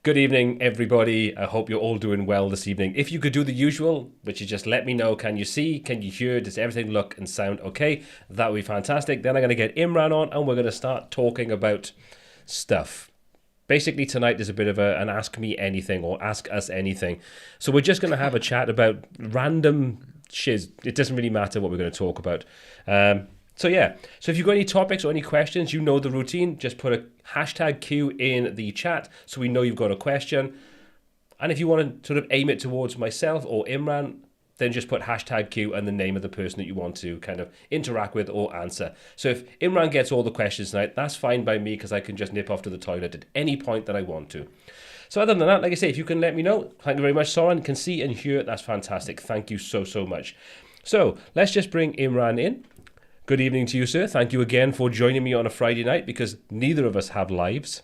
Good evening, everybody. I hope you're all doing well this evening. If you could do the usual, which is just let me know, can you see, can you hear, does everything look and sound okay? That would be fantastic. Then I'm going to get Imran on and we're going to start talking about stuff. Basically, tonight is a bit of an Ask Me Anything or Ask Us Anything. So we're just going to have a chat about random shiz. It doesn't really matter what we're going to talk about. So if you've got any topics or any questions, you know the routine. Just put a hashtag Q in the chat so we know you've got a question. And if you want to sort of aim it towards myself or Imran, then just put hashtag Q and the name of the person that you want to kind of interact with or answer. So if Imran gets all the questions tonight, that's fine by me because I can just nip off to the toilet at any point that I want to. So other than that, like I say, if you can let me know, thank you very much, Soren. Can see and hear, that's fantastic. Thank you so much. So let's just bring Imran in. Good evening to you, sir. Thank you again for joining me on a Friday night because neither of us have lives.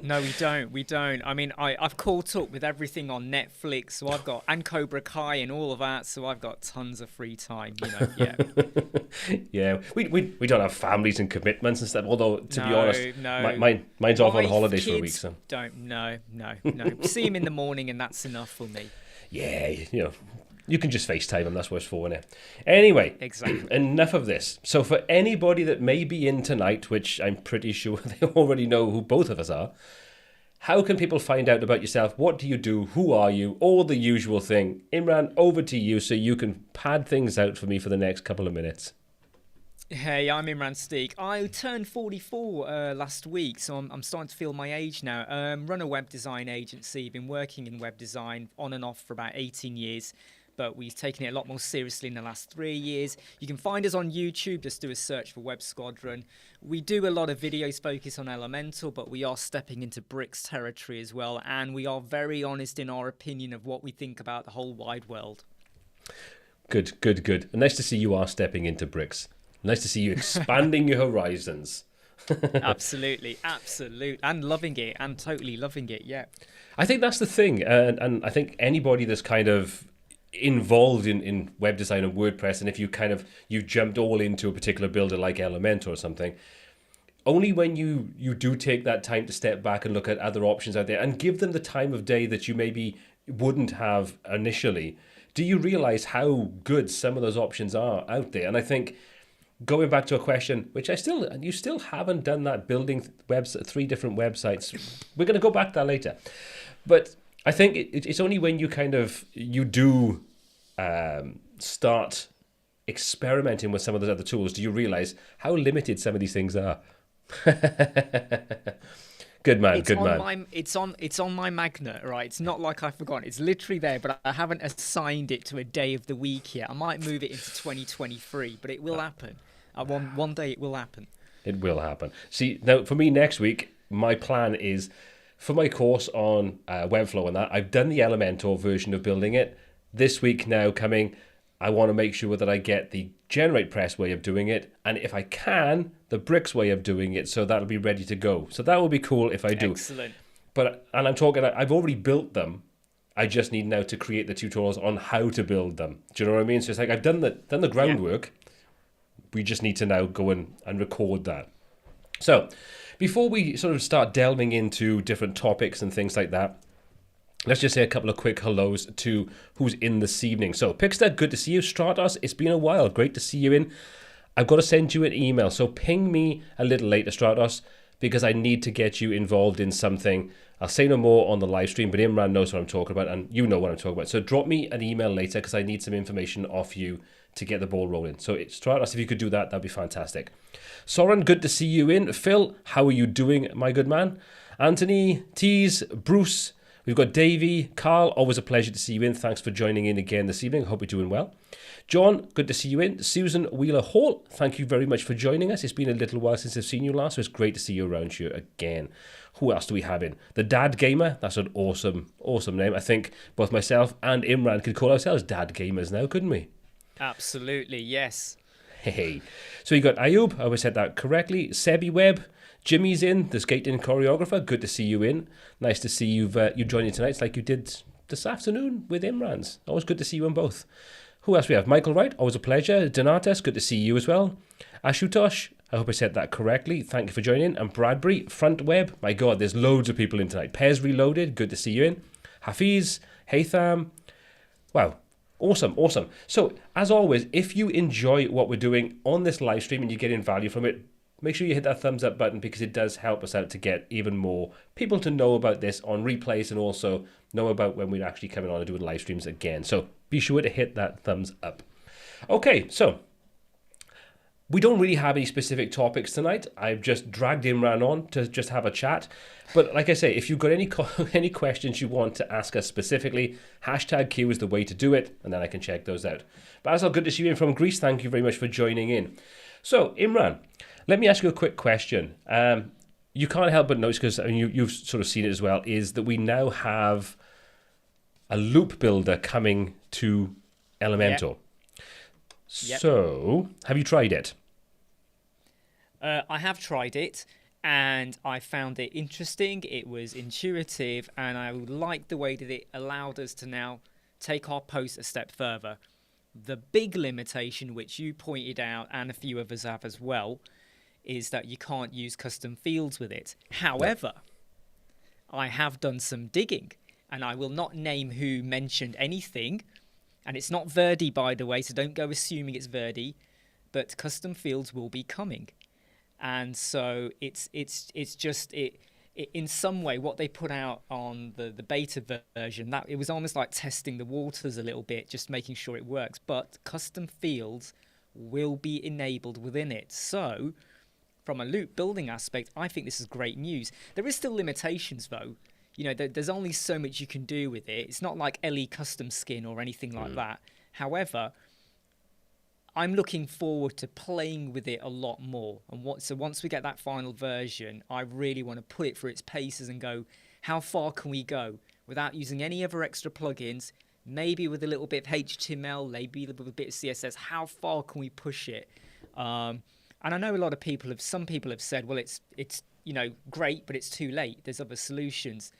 No, we don't. I mean, I've caught up with everything on Netflix, so I've got, and Cobra Kai and all of that, so I've got tons of free time, yeah. Yeah, we don't have families and commitments and stuff, although, to be honest, mine's off on holidays for a week, so. No. See him in the morning and that's enough for me. Yeah, you can just FaceTime them, that's what it's for, isn't it? Anyway, exactly. Enough of this. So for anybody that may be in tonight, which I'm pretty sure they already know who both of us are, how can people find out about yourself? What do you do? Who are you? All the usual thing. Imran, over to you so you can pad things out for me for the next couple of minutes. Hey, I'm Imran Steek. I turned 44 last week, so I'm starting to feel my age now. Run a web design agency, been working in web design on and off for about 18 years. But we've taken it a lot more seriously in the last 3 years. You can find us on YouTube, just do a search for Web Squadron. We do a lot of videos focused on Elementor, but we are stepping into Bricks territory as well, and we are very honest in our opinion of what we think about the whole wide world. Good. And nice to see you are stepping into Bricks. Nice to see you expanding your horizons. Absolutely. And loving it, and totally loving it, yeah. I think that's the thing, and I think anybody that's kind of involved in web design and WordPress, and if you jumped all into a particular builder like Elementor or something, only when you do take that time to step back and look at other options out there and give them the time of day that you maybe wouldn't have initially, do you realize how good some of those options are out there? And I think going back to a question, which you still haven't done that, building 3 different websites. We're going to go back to that later. But I think it's only when you do start experimenting with some of those other tools do you realize how limited some of these things are. Good man. It's on my magnet, right? It's not like I've forgotten. It's literally there, but I haven't assigned it to a day of the week yet. I might move it into 2023, but it will happen. One day it will happen. It will happen. See, now for me next week, my plan is, for my course on Webflow and that, I've done the Elementor version of building it. This week now coming, I want to make sure that I get the GeneratePress way of doing it, and if I can, the Bricks way of doing it, so that'll be ready to go. So that will be cool if I do. Excellent. I've already built them. I just need now to create the tutorials on how to build them. Do you know what I mean? So it's like I've done the groundwork. Yeah. We just need to now go and record that. So before we sort of start delving into different topics and things like that, let's just say a couple of quick hellos to who's in this evening. So, Pixter, good to see you. Stratos, it's been a while. Great to see you in. I've got to send you an email, so ping me a little later, Stratos, because I need to get you involved in something. I'll say no more on the live stream, but Imran knows what I'm talking about, and you know what I'm talking about. So drop me an email later, because I need some information off you to get the ball rolling. So Stratos, if you could do that, that'd be fantastic. Soren, good to see you in. Phil, how are you doing, my good man? Anthony, Tees, Bruce, we've got Davey, Carl, always a pleasure to see you in. Thanks for joining in again this evening. Hope you're doing well. John, good to see you in. Susan Wheeler-Hall, thank you very much for joining us. It's been a little while since I've seen you last, so it's great to see you around here again. Who else do we have in? The Dad Gamer, that's an awesome name. I think both myself and Imran could call ourselves Dad Gamers now, couldn't we? Absolutely, yes. Hey. So you got Ayub, I always said that correctly. Sebi Webb, Jimmy's in, the skating choreographer. Good to see you in. Nice to see you joining tonight. It's like you did this afternoon with Imran's. Always good to see you on both. Who else we have? Michael Wright, always a pleasure. Donatas, good to see you as well. Ashutosh, I hope I said that correctly. Thank you for joining. And Bradbury, Front Web. My God, there's loads of people in tonight. Pez Reloaded, good to see you in. Hafiz, Haytham. Wow, awesome. So, as always, if you enjoy what we're doing on this live stream and you're getting value from it, make sure you hit that thumbs up button because it does help us out to get even more people to know about this on replays and also know about when we're actually coming on and doing live streams again. So be sure to hit that thumbs up. Okay, so we don't really have any specific topics tonight. I've just dragged Imran on to just have a chat. But like I say, if you've got any questions you want to ask us specifically, #Q is the way to do it, and then I can check those out. But as well, good to see you in from Greece. Thank you very much for joining in. So, Imran, let me ask you a quick question. You can't help but notice, because you've sort of seen it as well, is that we now have a loop builder coming to Elementor. Yep. So, have you tried it? I have tried it, and I found it interesting. It was intuitive, and I liked the way that it allowed us to now take our post a step further. The big limitation, which you pointed out, and a few others have as well, is that you can't use custom fields with it. However, I have done some digging, and I will not name who mentioned anything. And it's not Verdi, by the way, so don't go assuming it's Verdi. But custom fields will be coming, and so it's just in some way what they put out on the beta version, that it was almost like testing the waters a little bit, just making sure it works. But custom fields will be enabled within it. So from a loop building aspect, I think this is great news. There is still limitations though. You know, there's only so much you can do with it. It's not like LE custom skin or anything like that. However, I'm looking forward to playing with it a lot more. And so once we get that final version, I really want to put it through its paces and go, how far can we go without using any other extra plugins? Maybe with a little bit of HTML, maybe with a bit of CSS. How far can we push it? And I know a lot of some people have said, well, it's great, but it's too late. There's other solutions.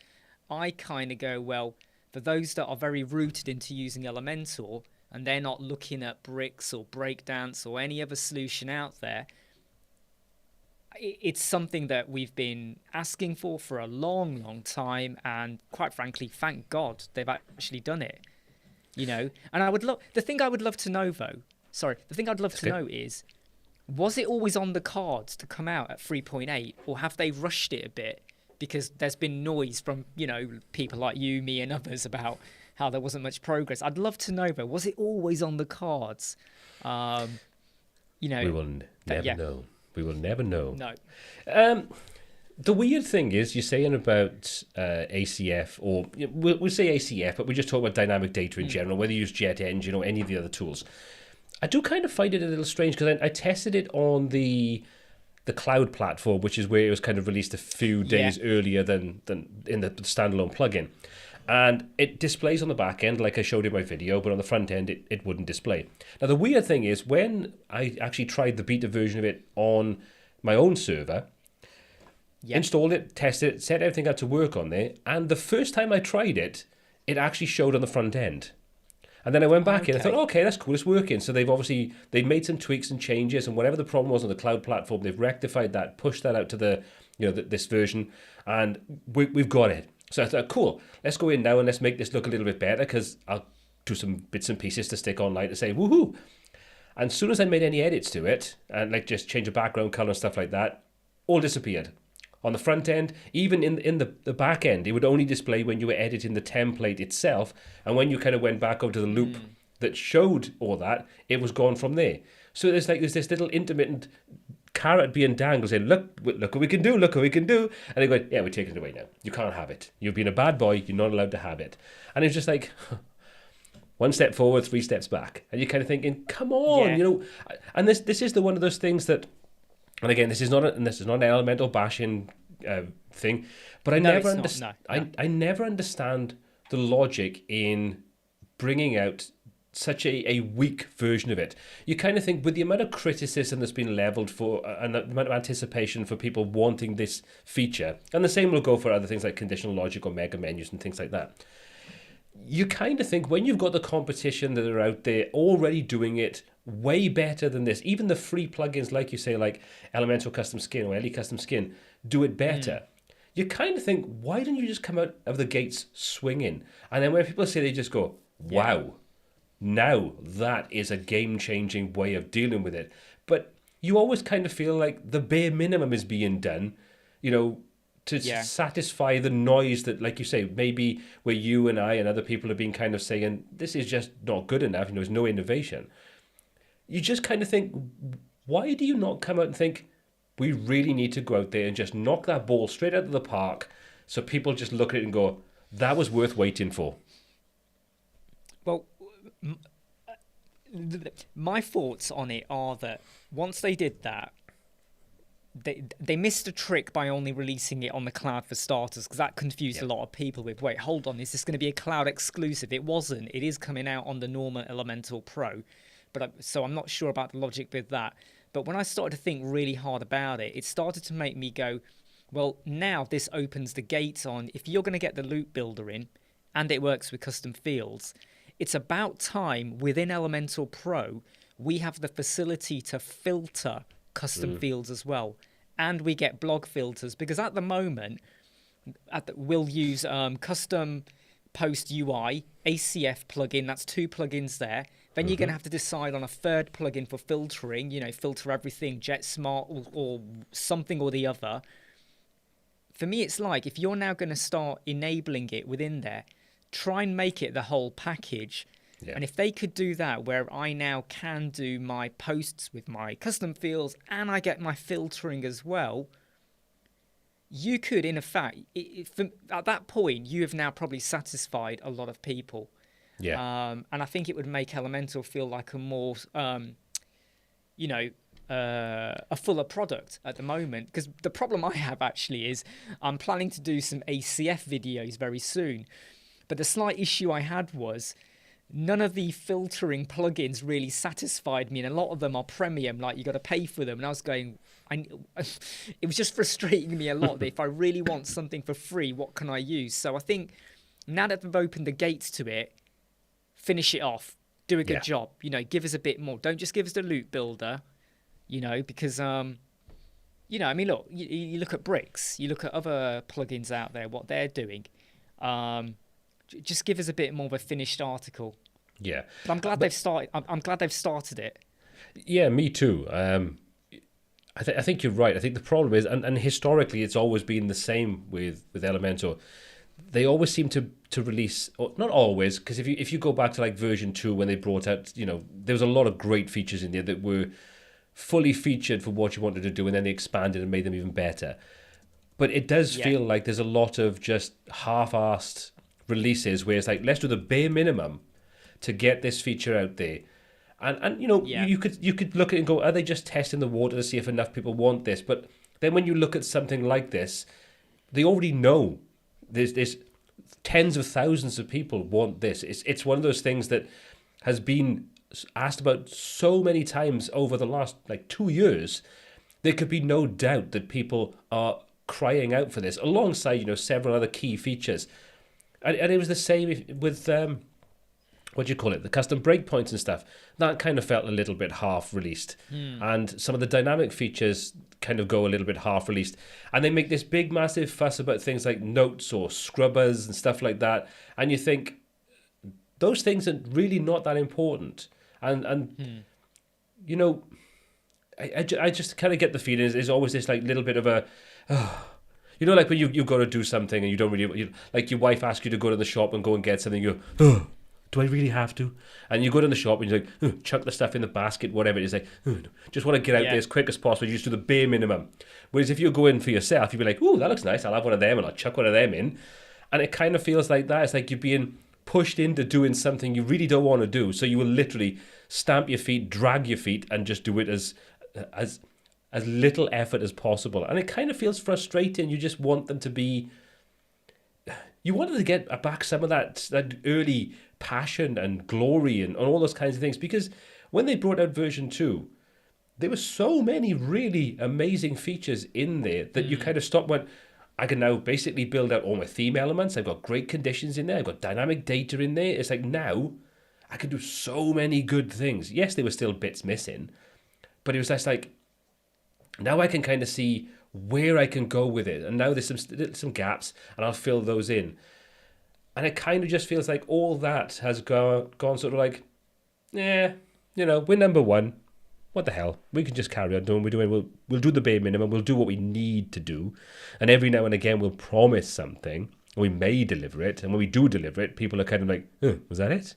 I kind of go, well, for those that are very rooted into using Elementor, and they're not looking at bricks or breakdance or any other solution out there, it's something that we've been asking for a long, long time. And quite frankly, thank God they've actually done it. You know, and the thing I'd love to know is, was it always on the cards to come out at 3.8, or have they rushed it a bit? Because there's been noise from, people like you, me, and others about how there wasn't much progress. I'd love to know, though, was it always on the cards? We will never know. We will never know. No. The weird thing is, you're saying about ACF, or we'll say ACF, but we just talk about dynamic data in general, whether you use Jet Engine or any of the other tools. I do kind of find it a little strange because I tested it on the cloud platform, which is where it was kind of released a few days earlier than in the standalone plugin. And it displays on the back end like I showed in my video, but on the front end it wouldn't display. Now the weird thing is, when I actually tried the beta version of it on my own server, installed it, tested it, set everything up to work on there, and the first time I tried it, it actually showed on the front end. And then I went back in and I thought, okay, that's cool, it's working. So they've made some tweaks and changes, and whatever the problem was on the cloud platform, they've rectified that, pushed that out to this version, and we've got it. So I thought, cool, let's go in now and let's make this look a little bit better, because I'll do some bits and pieces to stick online to say, woohoo. And as soon as I made any edits to it, and like just change the background color and stuff like that, all disappeared. On the front end, even in the back end, it would only display when you were editing the template itself, and when you kind of went back over to the loop that showed all that, it was gone from there. So there's this little intermittent carrot being dangled saying, look what we can do, look what we can do. And they go, yeah, we're taking it away now. You can't have it. You've been a bad boy, you're not allowed to have it. And it's just like, one step forward, 3 steps back. And you're kind of thinking, come on, And this is one of those things that, and again, this is not an Elementor bashing thing, but I never understand the logic in bringing out such a weak version of it. You kind of think, with the amount of criticism that's been leveled for, and the amount of anticipation for people wanting this feature, and the same will go for other things like conditional logic or mega menus and things like that. You kind of think, when you've got the competition that are out there already doing it way better than this. Even the free plugins, like you say, like Elementor Custom Skin or LE Custom Skin, do it better. You kind of think, why don't you just come out of the gates swinging? And then when people say, they just go, wow, now that is a game-changing way of dealing with it. But you always kind of feel like the bare minimum is being done, to satisfy the noise that, like you say, maybe where you and I and other people have been kind of saying, this is just not good enough, there's no innovation. You just kind of think, why do you not come out and think, we really need to go out there and just knock that ball straight out of the park so people just look at it and go, that was worth waiting for? Well, my thoughts on it are that once they did that, they missed a trick by only releasing it on the cloud for starters, because that confused a lot of people with, wait, hold on, is this going to be a cloud exclusive? It wasn't. It is coming out on the normal Elementor Pro. So I'm not sure about the logic with that. But when I started to think really hard about it, it started to make me go, well, now this opens the gates on, if you're going to get the loop builder in, and it works with custom fields, it's about time within Elementor Pro, we have the facility to filter custom fields as well. And we get blog filters, because at the moment, we'll use custom post UI, ACF plugin, that's 2 plugins there. Then you're going to have to decide on a third plugin for filtering, filter everything, JetSmart or something or the other. For me, it's like, if you're now going to start enabling it within there, try and make it the whole package. Yeah. And if they could do that, where I now can do my posts with my custom fields and I get my filtering as well, you could, in effect, at that point, you have now probably satisfied a lot of people. Yeah. And I think it would make Elementor feel like a more, a fuller product at the moment. Because the problem I have actually is I'm planning to do some ACF videos very soon. But the slight issue I had was none of the filtering plugins really satisfied me, and a lot of them are premium, like you got to pay for them. And I was going, it was just frustrating me a lot that if I really want something for free, what can I use? So I think now that they've opened the gates to it, finish it off, do a good job, give us a bit more. Don't just give us the loop builder, because, look, you look at Bricks, you look at other plugins out there, what they're doing. Just give us a bit more of a finished article. Yeah, but I'm glad they've started. I'm glad they've started it. Yeah, me too. I think you're right. I think the problem is, and historically, it's always been the same with Elementor. They always seem to release, or not always, because if you go back to like version 2 when they brought out, there was a lot of great features in there that were fully featured for what you wanted to do, and then they expanded and made them even better. But it does feel like there's a lot of just half-assed releases where it's like, let's do the bare minimum to get this feature out there. And you could look at it and go, are they just testing the water to see if enough people want this? But then when you look at something like this, they already know there's tens of thousands of people want this. It's one of those things that has been asked about so many times over the last 2 years. There could be no doubt that people are crying out for this, alongside several other key features. And it was the same with the custom breakpoints and stuff. That kind of felt a little bit half-released. And some of the dynamic features kind of go a little bit half-released. And they make this big, massive fuss about things like notes or scrubbers and stuff like that. And you think, those things are really not that important. And I just kind of get the feeling there's always this little bit of a... like when you've got to do something and you don't really... like your wife asks you to go to the shop and go and get something, you go, do I really have to? And you go to the shop and you're like, chuck the stuff in the basket, whatever it is. Like, just want to get out there as quick as possible. You just do the bare minimum. Whereas if you're going for yourself, you'd be like, that looks nice. I'll have one of them and I'll chuck one of them in. And it kind of feels like that. It's like you're being pushed into doing something you really don't want to do. So you will literally stamp your feet, drag your feet, and just do it as little effort as possible. And it kind of feels frustrating. You just want them to be... You wanted to get back some of that early passion and glory and all those kinds of things, because when they brought out version 2, there were so many really amazing features in there that you kind of stopped and went, I can now basically build out all my theme elements. I've got great conditions in there. I've got dynamic data in there. It's like, now I could do so many good things. Yes, there were still bits missing, but it was just like, now I can kind of see where I can go with it. And now there's some gaps, and I'll fill those in. And it kind of just feels like all that has gone sort of like, yeah, we're number one. What the hell? We can just carry on doing what we're doing. We'll do the bare minimum. We'll do what we need to do. And every now and again, we'll promise something. And we may deliver it. And when we do deliver it, people are kind of like, was that it?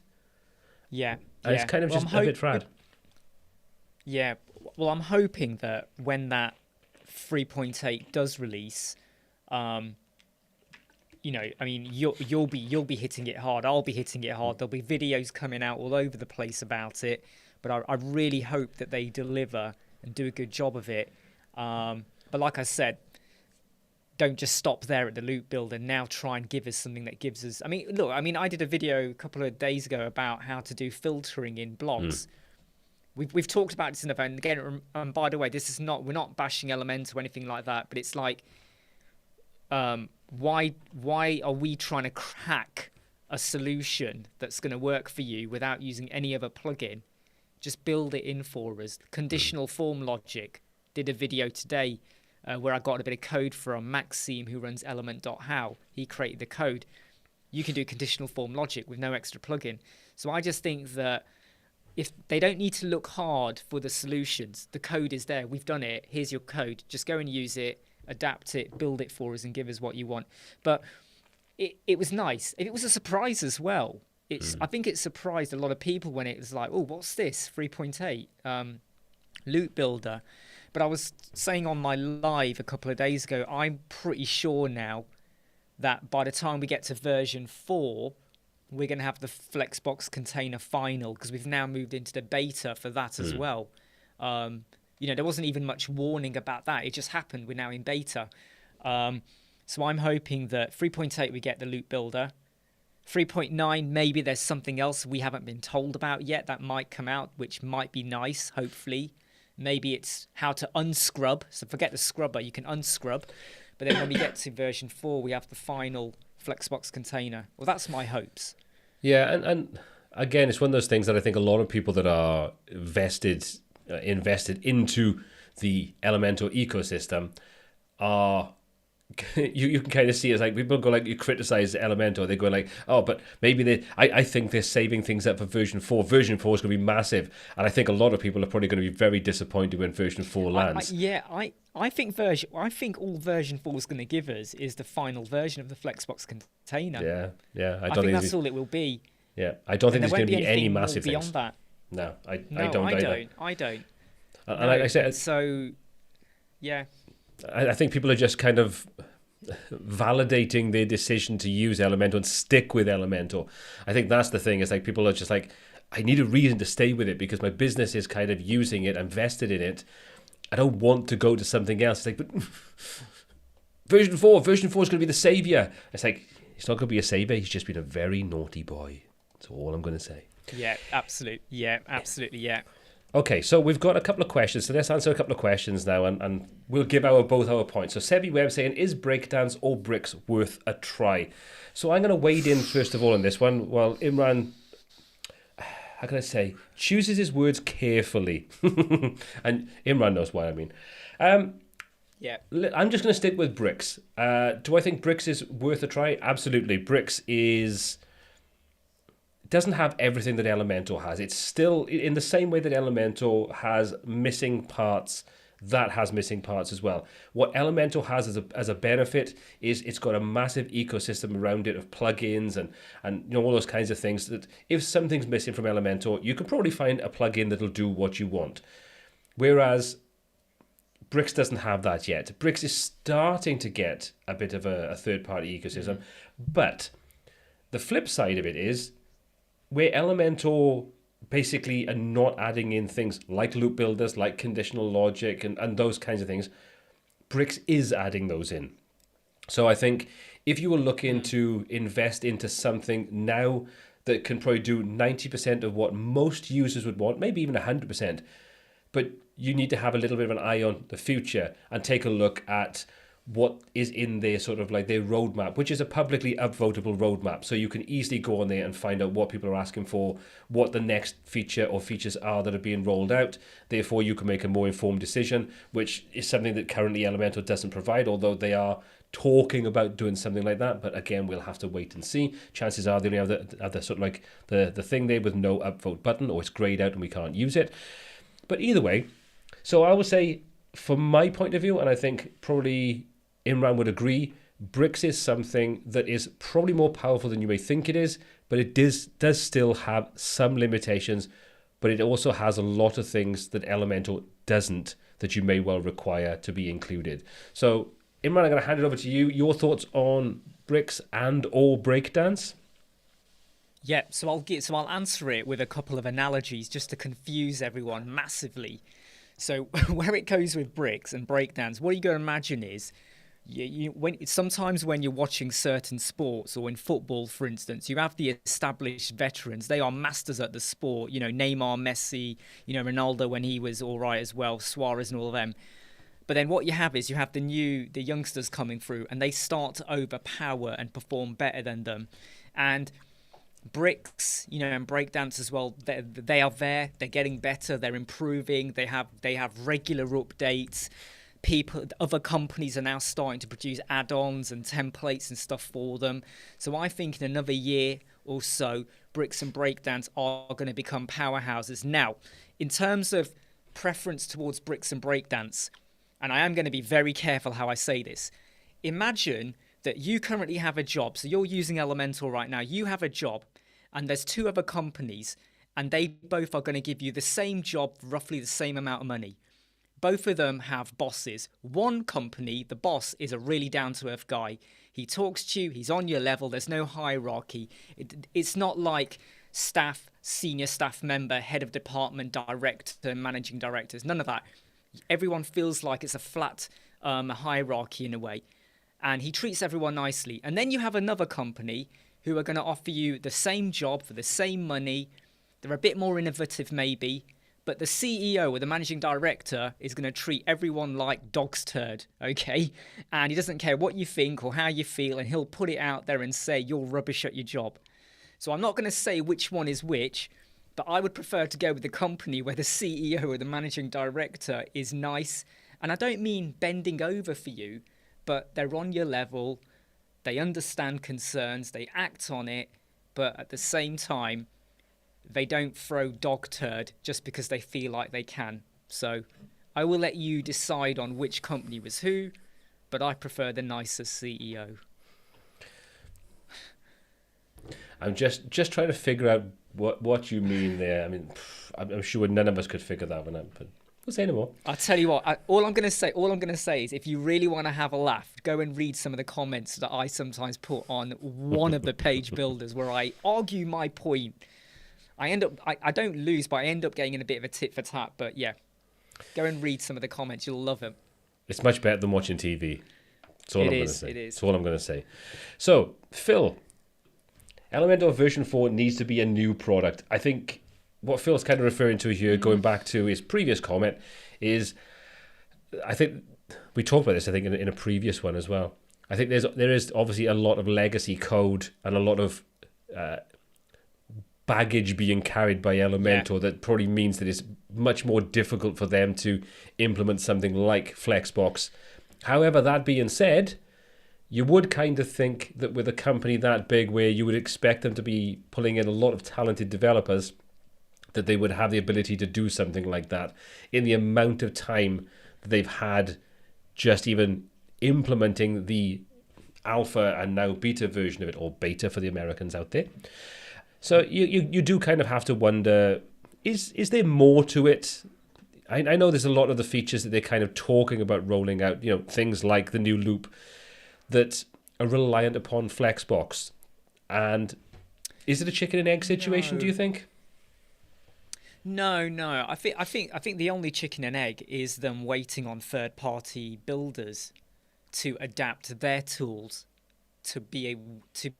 Yeah. And it's kind of just a bit frad. Yeah. Well, I'm hoping that when that 3.8 does release, you'll be hitting it hard. I'll be hitting it hard. There'll be videos coming out all over the place about it. But I really hope that they deliver and do a good job of it. But like I said, don't just stop there at the loop builder. Now try and give us something that gives us... I did a video a couple of days ago about how to do filtering in blogs. We've talked about this enough. And again, by the way, we're not bashing Elementor or anything like that. But it's like, why are we trying to crack a solution that's going to work for you without using any other plugin? Just build it in for us. Conditional form logic. Did a video today where I got a bit of code from Maxime, who runs element.how. He created the code. You can do conditional form logic with no extra plugin. So I just think that if they don't need to look hard for the solutions, the code is there. We've done it. Here's your code. Just go and use it, adapt it, build it for us, and give us what you want. But it was nice. It was a surprise as well. I think it surprised a lot of people when it was like, oh, what's this? 3.8 loop builder. But I was saying on my live a couple of days ago, I'm pretty sure now that by the time we get to version 4, we're going to have the Flexbox container final, because we've now moved into the beta for that as well. There wasn't even much warning about that. It just happened. We're now in beta. So I'm hoping that 3.8 we get the loop builder. 3.9, maybe there's something else we haven't been told about yet that might come out, which might be nice, hopefully. Maybe it's how to unscrub. So forget the scrubber, you can unscrub. But then when we get to version 4, we have the final Flexbox container. Well, that's my hopes. Yeah, and again, it's one of those things that I think a lot of people that are invested into the Elementor ecosystem are... You can kind of see it's like people go like, you criticize Elementor, they go like, oh, but maybe I think they're saving things up for version 4. Version 4 is going to be massive, and I think a lot of people are probably going to be very disappointed when version 4 lands. I think all version 4 is going to give us is the final version of the Flexbox container. Yeah. I think that's all it will be. Yeah, I don't think there's going to be any massive things things beyond that. No, I don't. And like I said, so yeah. I think people are just kind of validating their decision to use Elementor and stick with Elementor. I think that's the thing. It's like people are just like, I need a reason to stay with it because my business is kind of using it, invested in it. I don't want to go to something else. It's like, but version 4 is going to be the savior. It's like, he's not going to be a savior. He's just been a very naughty boy. That's all I'm going to say. Yeah, absolutely. Yeah. Okay, so we've got a couple of questions. So let's answer a couple of questions now, and we'll give both our points. So Sebi Webb saying, is Breakdance or Bricks worth a try? So I'm going to wade in first of all on this one, while Imran, how can I say, chooses his words carefully. And Imran knows what I mean. Yeah. I'm just going to stick with Bricks. Do I think Bricks is worth a try? Absolutely. Bricks doesn't have everything that Elementor has. It's still in the same way that Elementor has missing parts, that has missing parts as well. What Elementor has as a benefit is it's got a massive ecosystem around it of plugins and all those kinds of things that if something's missing from Elementor, you can probably find a plugin that'll do what you want. Whereas Bricks doesn't have that yet. Bricks is starting to get a bit of a third-party ecosystem, but the flip side of it is where Elementor basically are not adding in things like loop builders, like conditional logic, and those kinds of things, Bricks is adding those in. So I think if you were looking to invest into something now that can probably do 90% of what most users would want, maybe even 100%, but you need to have a little bit of an eye on the future and take a look at what is in their sort of like their roadmap, which is a publicly upvotable roadmap. So you can easily go on there and find out what people are asking for, what the next feature or features are that are being rolled out. Therefore, you can make a more informed decision, which is something that currently Elementor doesn't provide, although they are talking about doing something like that. But again, we'll have to wait and see. Chances are they only have the sort of like the thing there with no upvote button, or it's grayed out and we can't use it. But either way, so I would say, from my point of view, and I think probably Imran would agree, Bricks is something that is probably more powerful than you may think it is, but it does still have some limitations, but it also has a lot of things that Elementor doesn't, that you may well require to be included. So, Imran, I'm going to hand it over to you. Your thoughts on Bricks and or Breakdance? Yeah, so I'll answer it with a couple of analogies just to confuse everyone massively. So where it goes with Bricks and Breakdance, what you got to imagine is, sometimes when you're watching certain sports, or in football, for instance, you have the established veterans. They are masters at the sport. Neymar, Messi, Ronaldo when he was all right as well, Suarez and all of them. But then what you have the youngsters coming through, and they start to overpower and perform better than them. And Bricks, and Breakdance as well, they are there. They're getting better. They're improving. They have regular updates. Other companies are now starting to produce add-ons and templates and stuff for them. So I think in another year or so, Bricks and Breakdance are going to become powerhouses. Now, in terms of preference towards Bricks and Breakdance, and I am going to be very careful how I say this, imagine that you currently have a job. So you're using Elementor right now. You have a job, and there's two other companies, and they both are going to give you the same job for roughly the same amount of money. Both of them have bosses. One company, the boss, is a really down-to-earth guy. He talks to you. He's on your level. There's no hierarchy. It's not like staff, senior staff member, head of department, director, managing directors. None of that. Everyone feels like it's a flat hierarchy in a way. And he treats everyone nicely. And then you have another company who are going to offer you the same job for the same money. They're a bit more innovative maybe. But the CEO or the managing director is going to treat everyone like dog's turd, okay? And he doesn't care what you think or how you feel, and he'll put it out there and say you're rubbish at your job. So I'm not going to say which one is which, but I would prefer to go with the company where the CEO or the managing director is nice. And I don't mean bending over for you, but they're on your level, they understand concerns, they act on it, but at the same time, they don't throw dog turd just because they feel like they can. So I will let you decide on which company was who, but I prefer the nicer CEO. I'm just trying to figure out what you mean there. I mean, I'm sure none of us could figure that one out, but we'll say no more. I'll tell you what, all I'm going to say is, if you really want to have a laugh, go and read some of the comments that I sometimes put on one of the page builders where I argue my point. I don't lose, but I end up getting in a bit of a tit for tat. But yeah, go and read some of the comments. You'll love them. It's much better than watching TV. That's all I'm going to say. It is. That's all I'm going to say. So, Phil, Elementor version 4 needs to be a new product. I think what Phil's kind of referring to here, going back to his previous comment, is, I think we talked about this, I think, in a previous one as well. I think there is obviously a lot of legacy code and a lot of baggage being carried by Elementor that probably means that it's much more difficult for them to implement something like Flexbox. However, that being said, you would kind of think that with a company that big, where you would expect them to be pulling in a lot of talented developers, that they would have the ability to do something like that in the amount of time that they've had just even implementing the alpha and now beta version of it, or beta for the Americans out there. So you do kind of have to wonder, is there more to it? I know there's a lot of the features that they're kind of talking about rolling out, things like the new loop that are reliant upon Flexbox. And is it a chicken and egg situation, do you think? No. I think the only chicken and egg is them waiting on third-party builders to adapt their tools to be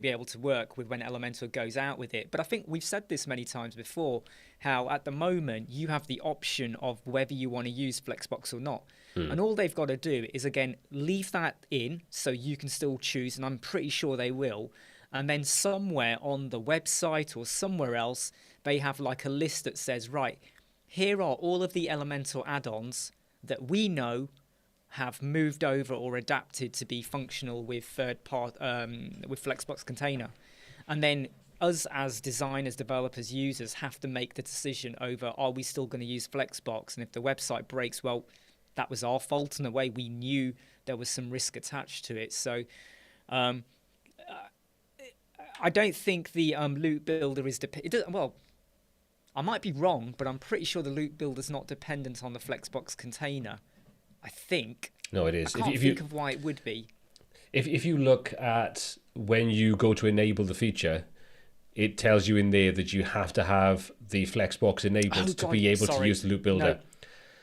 able to work with when Elementor goes out with it. But I think we've said this many times before, how at the moment you have the option of whether you want to use Flexbox or not. And all they've got to do is, again, leave that in so you can still choose, and I'm pretty sure they will. And then somewhere on the website or somewhere else, they have like a list that says, right, here are all of the Elementor add-ons that we know have moved over or adapted to be functional with with Flexbox Container. And then us as designers, developers, users have to make the decision over, are we still going to use Flexbox? And if the website breaks, well, that was our fault in a way. We knew there was some risk attached to it. So I don't think the loop builder is well, I might be wrong, but I'm pretty sure the loop builder is not dependent on the Flexbox Container. I think. No, it is. I can't think of why it would be. If you look at when you go to enable the feature, it tells you in there that you have to have the Flexbox enabled to be able to use the loop builder.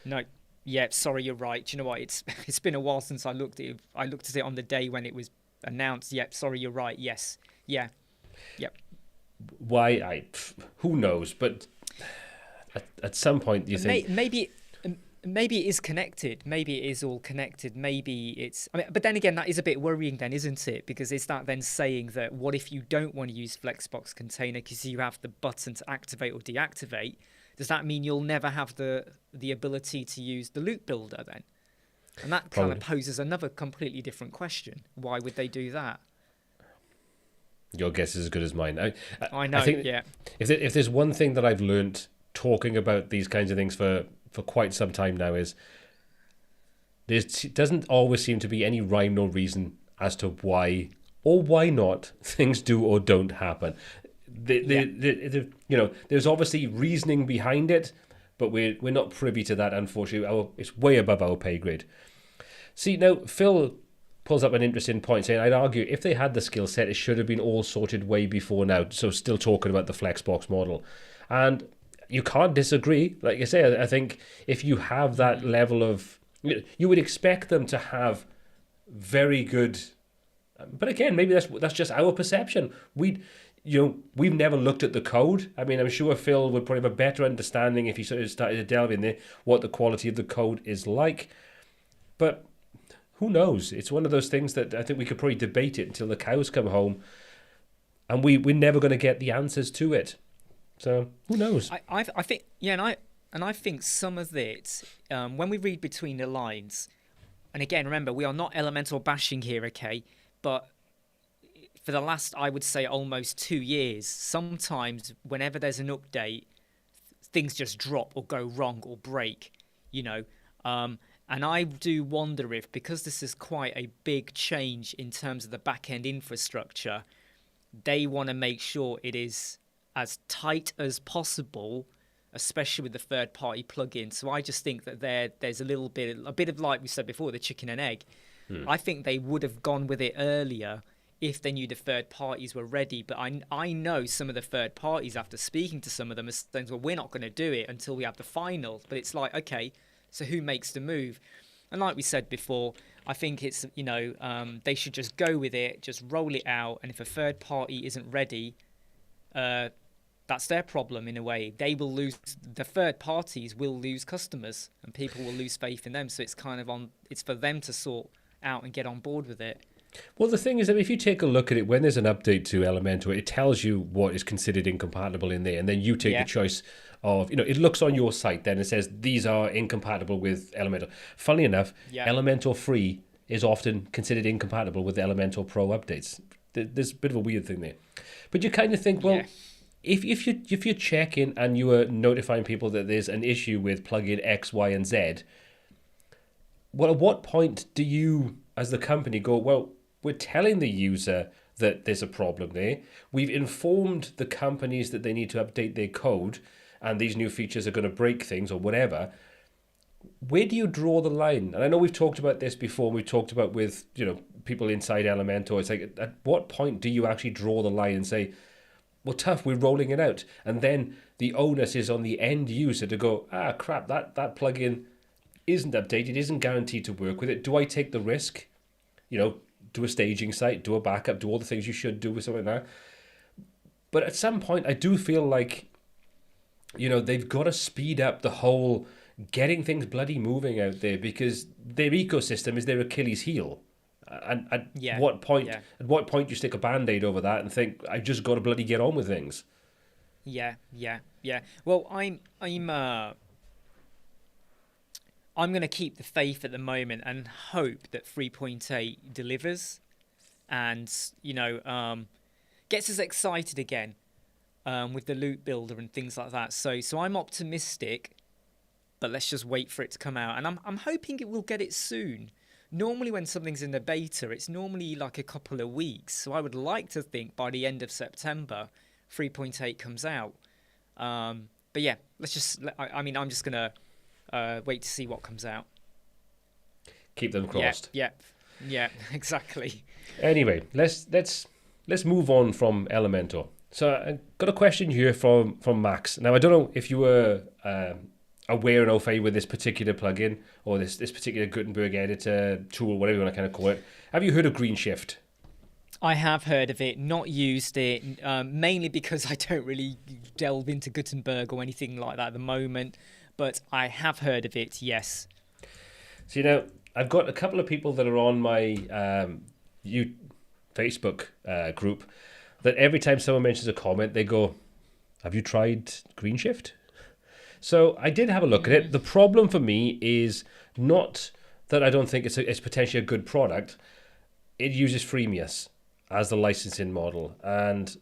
No. Yeah, sorry, you're right. Do you know what? It's been a while since I looked at it. I looked at it on the day when it was announced. Yep, sorry, you're right. Yes. Yeah. Yep. Why? Who knows? But at some point, you think maybe it is connected. Maybe it is all connected. Maybe it's. I mean, but then again, that is a bit worrying, then, isn't it? Because is that then saying that what if you don't want to use Flexbox Container because you have the button to activate or deactivate? Does that mean you'll never have the ability to use the loop builder then? And that kind of poses another completely different question. Why would they do that? Your guess is as good as mine. I know. I think yeah. If there's one thing that I've learned talking about these kinds of things for quite some time now is there doesn't always seem to be any rhyme nor reason as to why or why not things do or don't happen. There's obviously reasoning behind it, but we're not privy to that, unfortunately. It's way above our pay grade. See, now Phil pulls up an interesting point, saying, I'd argue if they had the skill set, it should have been all sorted way before now. So still talking about the Flexbox model. And you can't disagree. Like I say, I think if you have that level of... You would expect them to have very good... But again, maybe that's just our perception. We've never looked at the code. I mean, I'm sure Phil would probably have a better understanding if he sort of started to delve in there what the quality of the code is like. But who knows? It's one of those things that I think we could probably debate it until the cows come home, and we're never going to get the answers to it. So who knows? I think I think some of it when we read between the lines, and again, remember, we are not Elementor bashing here, okay? But for the last, I would say, almost 2 years, sometimes whenever there's an update, things just drop or go wrong or break, and I do wonder if, because this is quite a big change in terms of the back-end infrastructure, they want to make sure it is as tight as possible, especially with the third-party plugin. So I just think that there's a bit of, like we said before, the chicken and egg. I think they would have gone with it earlier if they knew the third parties were ready. But I know some of the third parties, after speaking to some of them, are saying, well, we're not going to do it until we have the final. But it's like, okay, so who makes the move? And like we said before, I think it's, they should just go with it, just roll it out. And if a third party isn't ready, that's their problem in a way. They will lose, the third parties will lose customers and people will lose faith in them. So it's kind of it's for them to sort out and get on board with it. Well, the thing is that if you take a look at it, when there's an update to Elementor, it tells you what is considered incompatible in there, and then you take the choice of, it looks on your site, then it says these are incompatible with Elementor. Funnily enough, Elementor Free is often considered incompatible with Elementor Pro updates. There's a bit of a weird thing there. But you kind of think, well, if you're checking and you are notifying people that there's an issue with plugin X, Y, and Z, well, at what point do you, as the company, go, well, we're telling the user that there's a problem there. We've informed the companies that they need to update their code and these new features are going to break things or whatever. Where do you draw the line? And I know we've talked about this before. We've talked about with, people inside Elementor. It's like, at what point do you actually draw the line and say, well, tough, we're rolling it out. And then the onus is on the end user to go, crap, that plugin isn't updated, isn't guaranteed to work with it. Do I take the risk? Do a staging site, do a backup, do all the things you should do with something like that. But at some point, I do feel like, they've got to speed up the whole getting things bloody moving out there, because their ecosystem is their Achilles heel. And at Yeah, what point? yeah, At what point do you stick a band-aid over that and think, I just got to bloody get on with things? yeah. Well, I'm going to keep the faith at the moment and hope that 3.8 delivers and, gets us excited again with the loop builder and things like that. So I'm optimistic, but let's just wait for it to come out. And I'm hoping it will get it soon. Normally when something's in the beta, it's normally like a couple of weeks. So I would like to think by the end of September, 3.8 comes out. But yeah, I'm just going to wait to see what comes out. Keep them crossed. Yeah, exactly. Anyway, let's move on from Elementor. So I got a question here from Max. Now I don't know if you were aware and au fait with this particular plugin or this particular Gutenberg editor tool, whatever you want to kind of call it. Have you heard of Greenshift? I have heard of it, not used it, mainly because I don't really delve into Gutenberg or anything like that at the moment. But I have heard of it, yes. So, I've got a couple of people that are on my Facebook group that every time someone mentions a comment, they go, have you tried Greenshift? So I did have a look at it. The problem for me is not that I don't think it's potentially a good product. It uses freemius as the licensing model. And,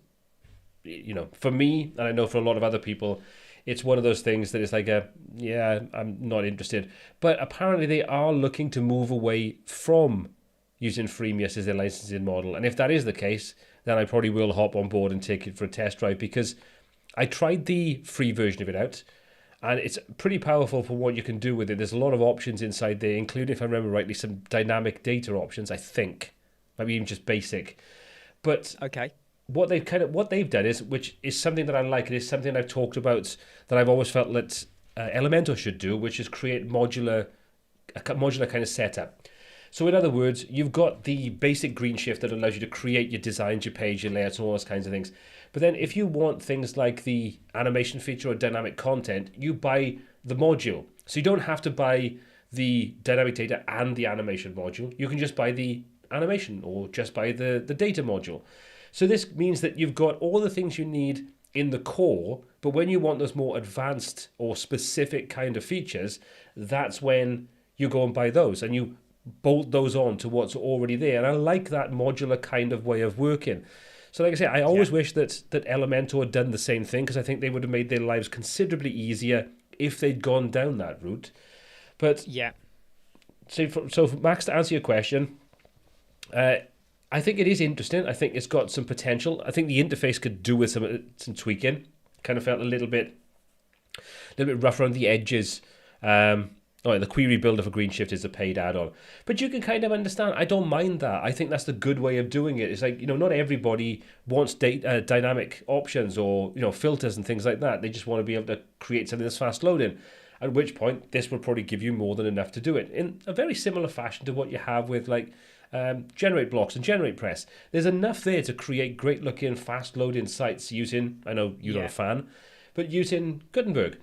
for me, and I know for a lot of other people, it's one of those things that is like I'm not interested. But apparently they are looking to move away from using freemius as their licensing model. And if that is the case, then I probably will hop on board and take it for a test drive, because I tried the free version of it out, and it's pretty powerful for what you can do with it. There's a lot of options inside there, including, if I remember rightly, some dynamic data options, I think. Maybe even just basic. But okay. What they've done is, which is something that I like, it is something I've talked about that I've always felt that Elementor should do, which is create a modular kind of setup. So in other words, you've got the basic Greenshift that allows you to create your designs, your page, your layouts, and all those kinds of things. But then if you want things like the animation feature or dynamic content, you buy the module. So you don't have to buy the dynamic data and the animation module. You can just buy the animation or just buy the data module. So this means that you've got all the things you need in the core, but when you want those more advanced or specific kind of features, that's when you go and buy those and you bolt those on to what's already there. And I like that modular kind of way of working. So like I say, I always wish that Elementor had done the same thing, because I think they would have made their lives considerably easier if they'd gone down that route. But yeah. So Max, to answer your question, I think it is interesting. I think it's got some potential. I think the interface could do with some tweaking. Kind of felt a little bit rough around the edges. The query builder for Greenshift is a paid add-on, but you can kind of understand. I don't mind that. I think that's the good way of doing it. It's like, not everybody wants dynamic options or filters and things like that. They just want to be able to create something that's fast loading. At which point, this will probably give you more than enough to do it in a very similar fashion to what you have with generate blocks and generate press. There's enough there to create great looking fast loading sites using, I know you're not a fan, but using Gutenberg.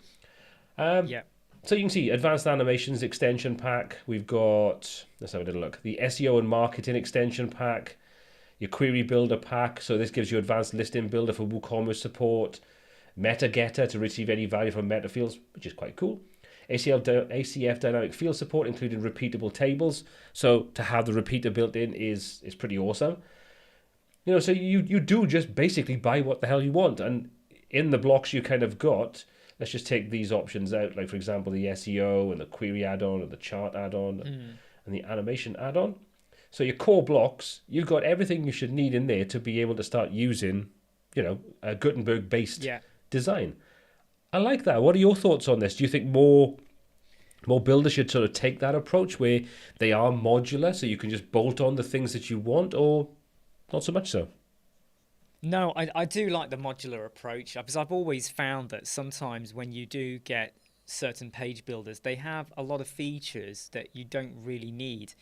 So you can see advanced animations extension pack. We've got, let's have a little look, the SEO and marketing extension pack, your query builder pack. So this gives you advanced listing builder for WooCommerce support, meta getter to receive any value from meta fields, which is quite cool. ACF dynamic field support, including repeatable tables. So to have the repeater built in is pretty awesome. So you do just basically buy what the hell you want. And in the blocks you kind of got, let's just take these options out, like for example, the SEO and the query add-on and the chart add-on and the animation add-on. So your core blocks, you've got everything you should need in there to be able to start using, a Gutenberg-based design. I like that. What are your thoughts on this? Do you think more builders should sort of take that approach where they are modular, so you can just bolt on the things that you want, or not so much so? No, I do like the modular approach, because I've always found that sometimes when you do get certain page builders, they have a lot of features that you don't really need.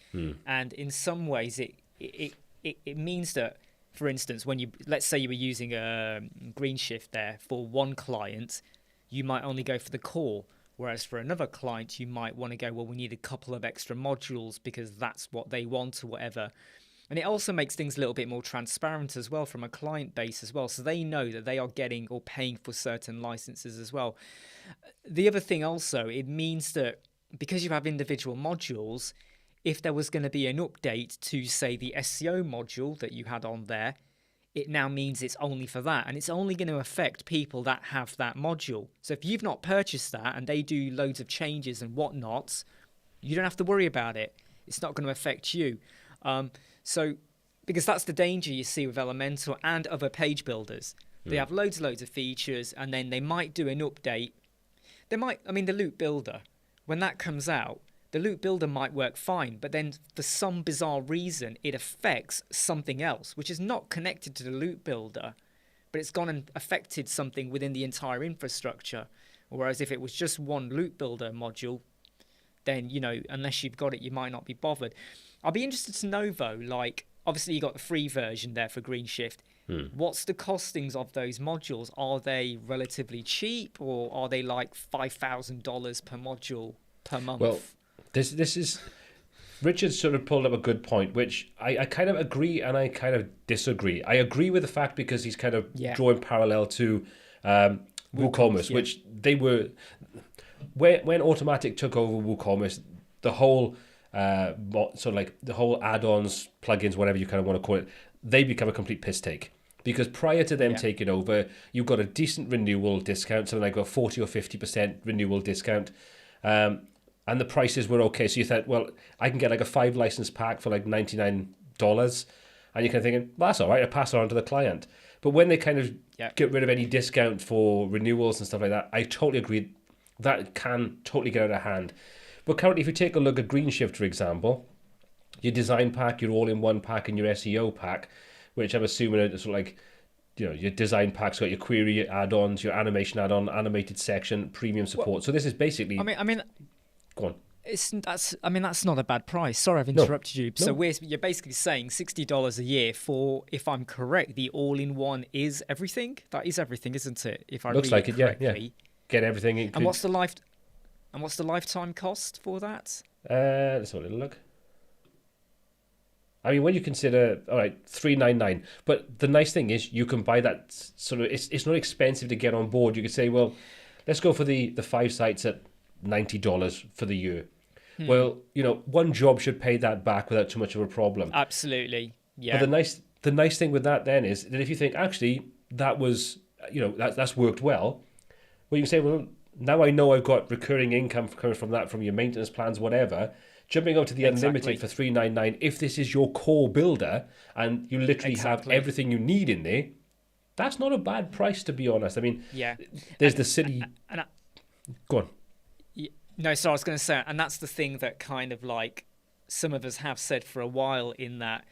And in some ways it means that, for instance, let's say you were using a Greenshift there for one client, you might only go for the core. Whereas for another client, you might want to go, well, we need a couple of extra modules because that's what they want or whatever. And it also makes things a little bit more transparent as well from a client base as well. So they know that they are getting or paying for certain licenses as well. The other thing also, it means that because you have individual modules, if there was going to be an update to, say, the SEO module that you had on there, it now means it's only for that. And it's only going to affect people that have that module. So if you've not purchased that and they do loads of changes and whatnot, you don't have to worry about it. It's not going to affect you. So, because that's the danger you see with Elementor and other page builders. They have loads of features, and then they might do an update. The loop builder, when that comes out, the loop builder might work fine, but then for some bizarre reason, it affects something else, which is not connected to the loop builder, but it's gone and affected something within the entire infrastructure. Whereas if it was just one loop builder module, then, unless you've got it, you might not be bothered. I'll be interested to know, though, obviously you got the free version there for Greenshift. What's the costings of those modules? Are they relatively cheap, or are they like $5,000 per module per month? Well, this is... Richard sort of pulled up a good point, which I kind of agree and I kind of disagree. I agree with the fact because he's kind of drawing parallel to WooCommerce, which they were... When Automatic took over WooCommerce, the whole the whole add-ons, plugins, whatever you kind of want to call it, they become a complete piss take. Because prior to them taking over, you got a decent renewal discount, something like a 40 or 50% renewal discount, and the prices were okay. So you thought, well, I can get like a 5 license pack for like $99, and you're kind of thinking, well, that's all right, I pass it on to the client. But when they kind of get rid of any discount for renewals and stuff like that, I totally agree. That can totally get out of hand. But currently, if you take a look at Greenshift, for example, your design pack, your all-in-one pack, and your SEO pack, which I'm assuming are sort of like, your design pack's got your query add-ons, your animation add-on, animated section, premium support. Well, so this is basically... I mean, go on. That's not a bad price. Sorry, I've interrupted you. So you're basically saying $60 a year for, if I'm correct, the all-in-one is everything. That is everything, isn't it? If I looks read like it correctly. Yeah. Get everything. And what's the lifetime cost for that? Let's have a little look. I mean, when you consider, all right, $399, but the nice thing is you can buy that sort of. It's not expensive to get on board. You could say, well, let's go for the 5 sites at $90 for the year. Well, one job should pay that back without too much of a problem. Absolutely, yeah. But the nice thing with that then is that if you think actually that was, that's worked well, you can say, well, now I know I've got recurring income coming from that, from your maintenance plans, whatever. Jumping out to the unlimited for $399, if this is your core builder and you literally have everything you need in there, that's not a bad price, to be honest. I mean, there's the silly... Go on. No, so I was going to say, and that's the thing that kind of like some of us have said for a while, in that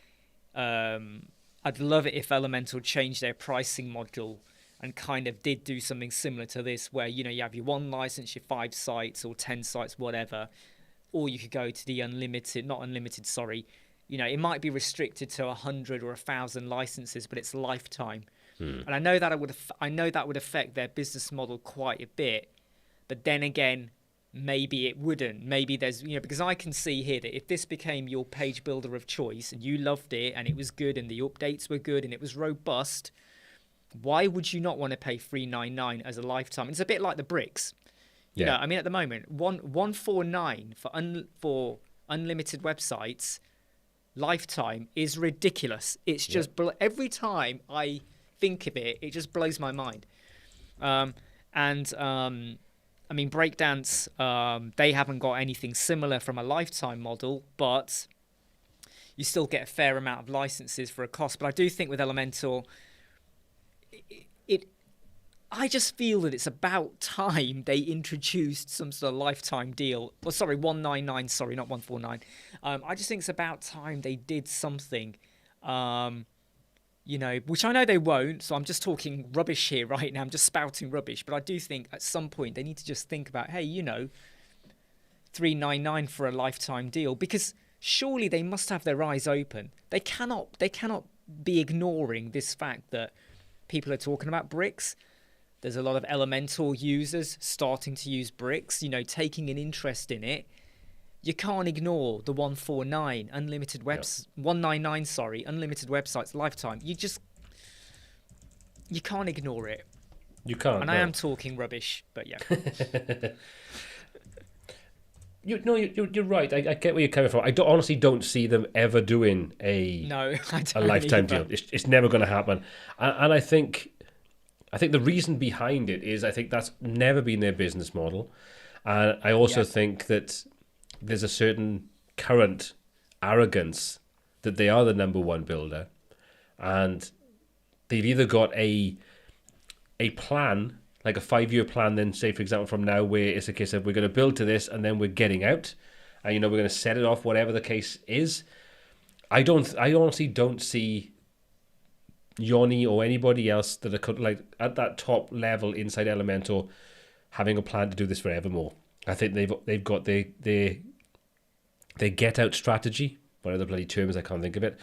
I'd love it if Elementor changed their pricing model and kind of did do something similar to this, where, you have your 1 license, your 5 sites or 10 sites, whatever, or you could go to the it might be restricted to 100 or 1,000 licenses, but it's lifetime. And I know that would affect their business model quite a bit, but then again, maybe it wouldn't. Maybe there's, because I can see here that if this became your page builder of choice and you loved it and it was good and the updates were good and it was robust, why would you not want to pay $399 as a lifetime? It's a bit like the bricks. At the moment, $149 for unlimited websites lifetime is ridiculous. It's just every time I think of it, it just blows my mind. Breakdance, they haven't got anything similar from a lifetime model, but you still get a fair amount of licenses for a cost. But I do think with Elementor, I just feel that it's about time they introduced some sort of lifetime deal. Well, sorry, $199, sorry, not $149. I just think it's about time they did something, which I know they won't, so I'm just talking rubbish here right now. I'm just spouting rubbish. But I do think at some point they need to just think about, hey, $399 for a lifetime deal, because surely they must have their eyes open. They cannot be ignoring this fact that people are talking about bricks. There's a lot of Elementor users starting to use bricks, taking an interest in it. You can't ignore the 149 unlimited 199, unlimited websites lifetime. You can't ignore it. You can't. And I am talking rubbish, but yeah. You're right. I get where you're coming from. I honestly don't see them ever doing a lifetime deal. It's never going to happen. And I think the reason behind it is I think that's never been their business model. And I also think that there's a certain current arrogance that they are the number one builder, and they've either got a plan, like a 5-year plan, then say, for example, from now, where it's a case of we're going to build to this and then we're getting out, and we're going to set it off, whatever the case is. I honestly don't see Yoni or anybody else that are like at that top level inside Elementor having a plan to do this forevermore. I think they've got their get out strategy, whatever the bloody term is, I can't think of it.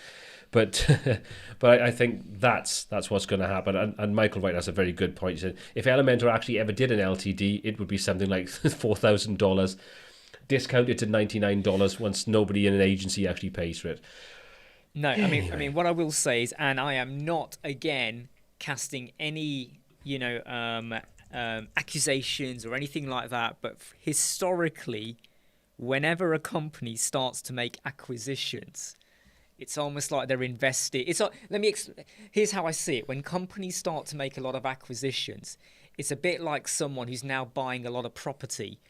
But I think that's what's going to happen. And Michael Wright has a very good point. He said if Elementor actually ever did an LTD, it would be something like $4,000, discounted to $99 once nobody in an agency actually pays for it. No, I mean, what I will say is, and I am not again casting any, accusations or anything like that, but historically, whenever a company starts to make acquisitions, it's almost like they're investing. Here's how I see it. When companies start to make a lot of acquisitions, it's a bit like someone who's now buying a lot of property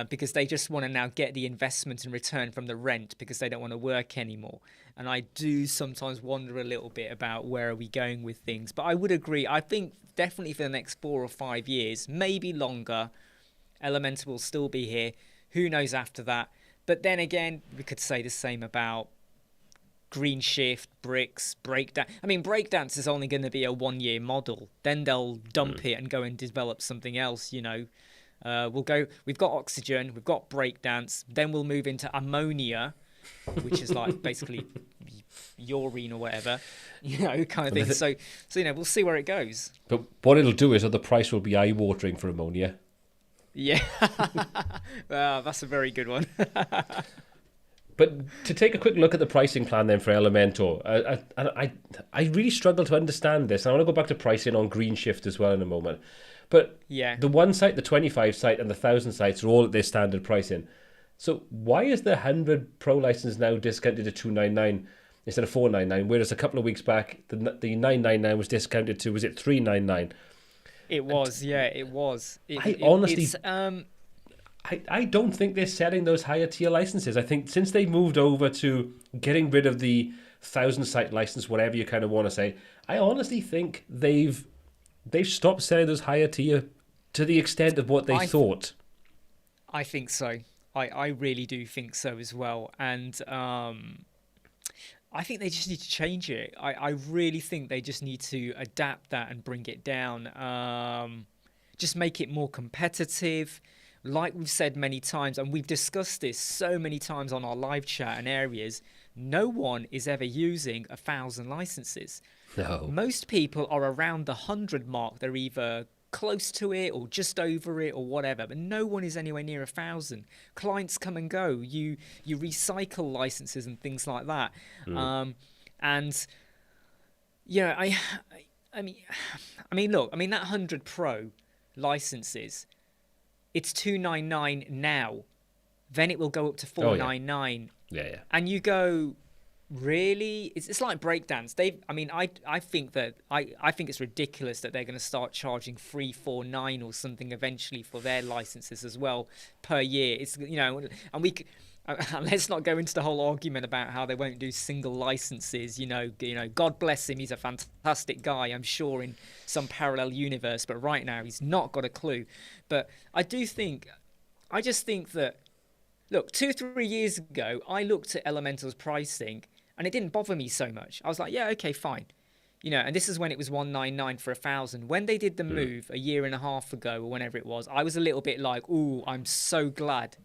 because they just want to now get the investment in return from the rent because they don't want to work anymore. And I do sometimes wonder a little bit about where are we going with things. But I would agree. I think definitely for the next 4 or 5 years, maybe longer, Elementor will still be here. Who knows after that? But then again, we could say the same about Greenshift, bricks, Breakdance. I mean, Breakdance is only going to be a 1-year model. Then they'll dump it and go and develop something else, We've got Oxygen, we've got Breakdance, then we'll move into ammonia, which is like basically urine or whatever, kind of thing. So we'll see where it goes. But what it'll do is the price will be eye-watering for ammonia. Yeah, that's a very good one. But to take a quick look at the pricing plan then for Elementor, I really struggle to understand this. I want to go back to pricing on Greenshift as well in a moment. But the 1 site, the 25 site, and the 1,000 sites are all at their standard pricing. So why is the 100 Pro license now discounted to $299 instead of $499? Whereas a couple of weeks back, the $999 was discounted to, was it $399? It was, it was. I don't think they're selling those higher tier licenses. I think since they moved over to getting rid of the 1,000 site license, whatever you kind of want to say, I honestly think they've stopped selling those higher tier to the extent of what they thought. I think so. I really do think so as well. And I think they just need to change it. I really think they just need to adapt that and bring it down. Just make it more competitive. Like we've said many times, and we've discussed this so many times on our live chat and areas, no one is ever using 1,000 licenses. No. Most people are around the 100 mark. They're either close to it or just over it or whatever, but no one is anywhere near 1,000. Clients come and go. You recycle licenses and things like that. I mean, look, that 100 Pro licenses, it's $299 now. Then it will go up to $499. Yeah. And you go, really? It's like Breakdance. I think it's ridiculous that they're going to start charging $349 or something eventually for their licenses as well per year. It's and let's not go into the whole argument about how they won't do single licenses. God bless him. He's a fantastic guy, I'm sure, in some parallel universe. But right now, he's not got a clue. But I just think that, look, 2-3 years ago, I looked at Elementor's pricing, and it didn't bother me so much. I was like, yeah, okay, fine. And this is when it was $199 for 1,000. When they did the move a year and a half ago or whenever it was, I was a little bit like, ooh, I'm so glad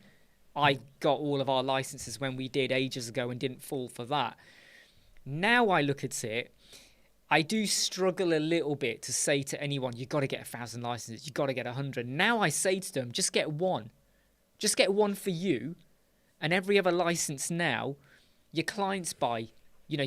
I got all of our licenses when we did ages ago and didn't fall for that. Now I look at it, I do struggle a little bit to say to anyone, you got to get 1,000 licenses, you got to get 100. Now I say to them, just get one. Just get one for you, and every other license now, your clients buy. You know,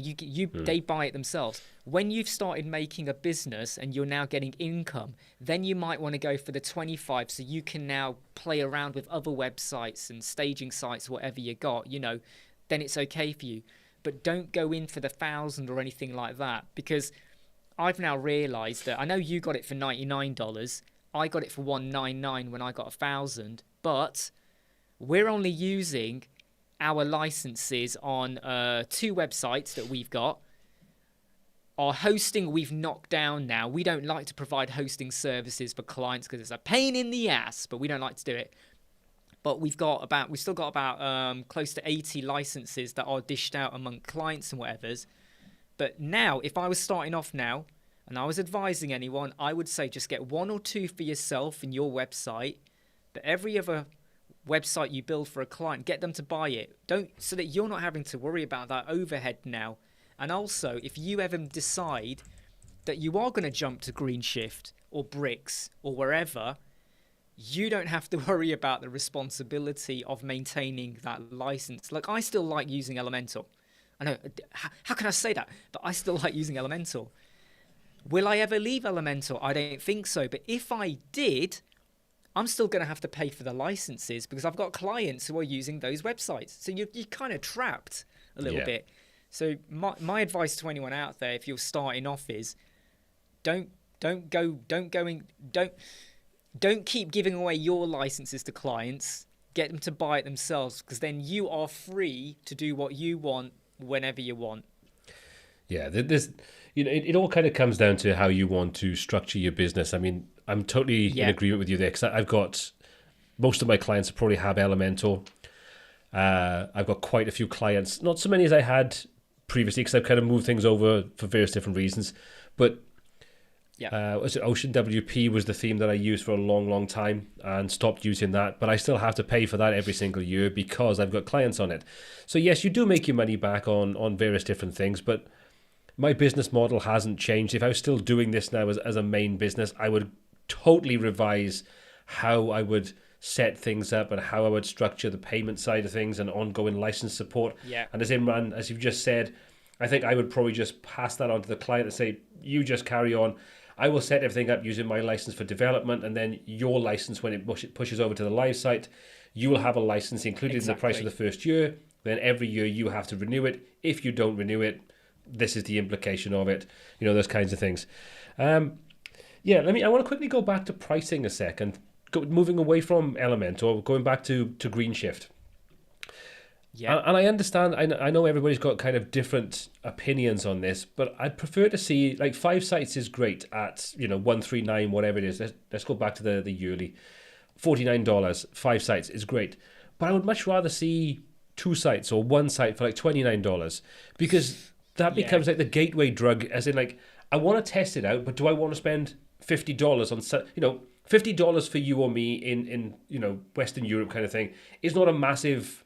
they buy it themselves. When you've started making a business and you're now getting income, then you might want to go for the 25, so you can now play around with other websites and staging sites, whatever you got. You know, then it's okay for you. But don't go in for the 1,000 or anything like that, because I've now realised that I know you got it for $99. I got it for $199 when I got 1,000, but we're only using our licenses on 2 websites that we've got. Our hosting we've knocked down now. We don't like to provide hosting services for clients because it's a pain in the ass, but we don't like to do it. But we've still got about close to 80 licenses that are dished out among clients and whatevers. But now, if I was starting off now and I was advising anyone, I would say just get 1 or 2 for yourself in your website. But every other website you build for a client, get them to buy it. So that you're not having to worry about that overhead now. And also, if you ever decide that you are going to jump to Greenshift or Bricks or wherever, you don't have to worry about the responsibility of maintaining that license. Like, I still like using Elementor. I know, how can I say that? But I still like using Elementor. Will I ever leave Elementor? I don't think so. But if I did, I'm still going to have to pay for the licenses because I've got clients who are using those websites. So you're kind of trapped a little bit. So my advice to anyone out there, if you're starting off, is don't keep giving away your licenses to clients. Get them to buy it themselves, because then you are free to do what you want whenever you want. Yeah, it all kind of comes down to how you want to structure your business. I mean, I'm totally in agreement with you there, because I've got most of my clients probably have Elementor. I've got quite a few clients, not so many as I had previously, because I've kind of moved things over for various different reasons. But was it Ocean WP was the theme that I used for a long, long time and stopped using that. But I still have to pay for that every single year because I've got clients on it. So yes, you do make your money back on various different things, but my business model hasn't changed. If I was still doing this now as a main business, I would totally revise how I would set things up and how I would structure the payment side of things and ongoing license support. Yeah. And as Imran, as you've just said, I think I would probably just pass that on to the client and say, you just carry on. I will set everything up using my license for development, and then your license, when it pushes over to the live site, you will have a license included in the price of the first year. Then every year you have to renew it. If you don't renew it, this is the implication of it. You know, those kinds of things. I want to quickly go back to pricing a second. Moving away from Elementor, going back to Greenshift. Yeah. And I understand, I know everybody's got kind of different opinions on this, but I'd prefer to see, like, 5 sites is great at, $139, whatever it is. Let's go back to the yearly. $49, 5 sites is great. But I would much rather see 2 sites or 1 site for like $29, because that becomes like the gateway drug, as in, like, I want to test it out, but do I want to spend $50 on, $50 for you or me in Western Europe kind of thing is not a massive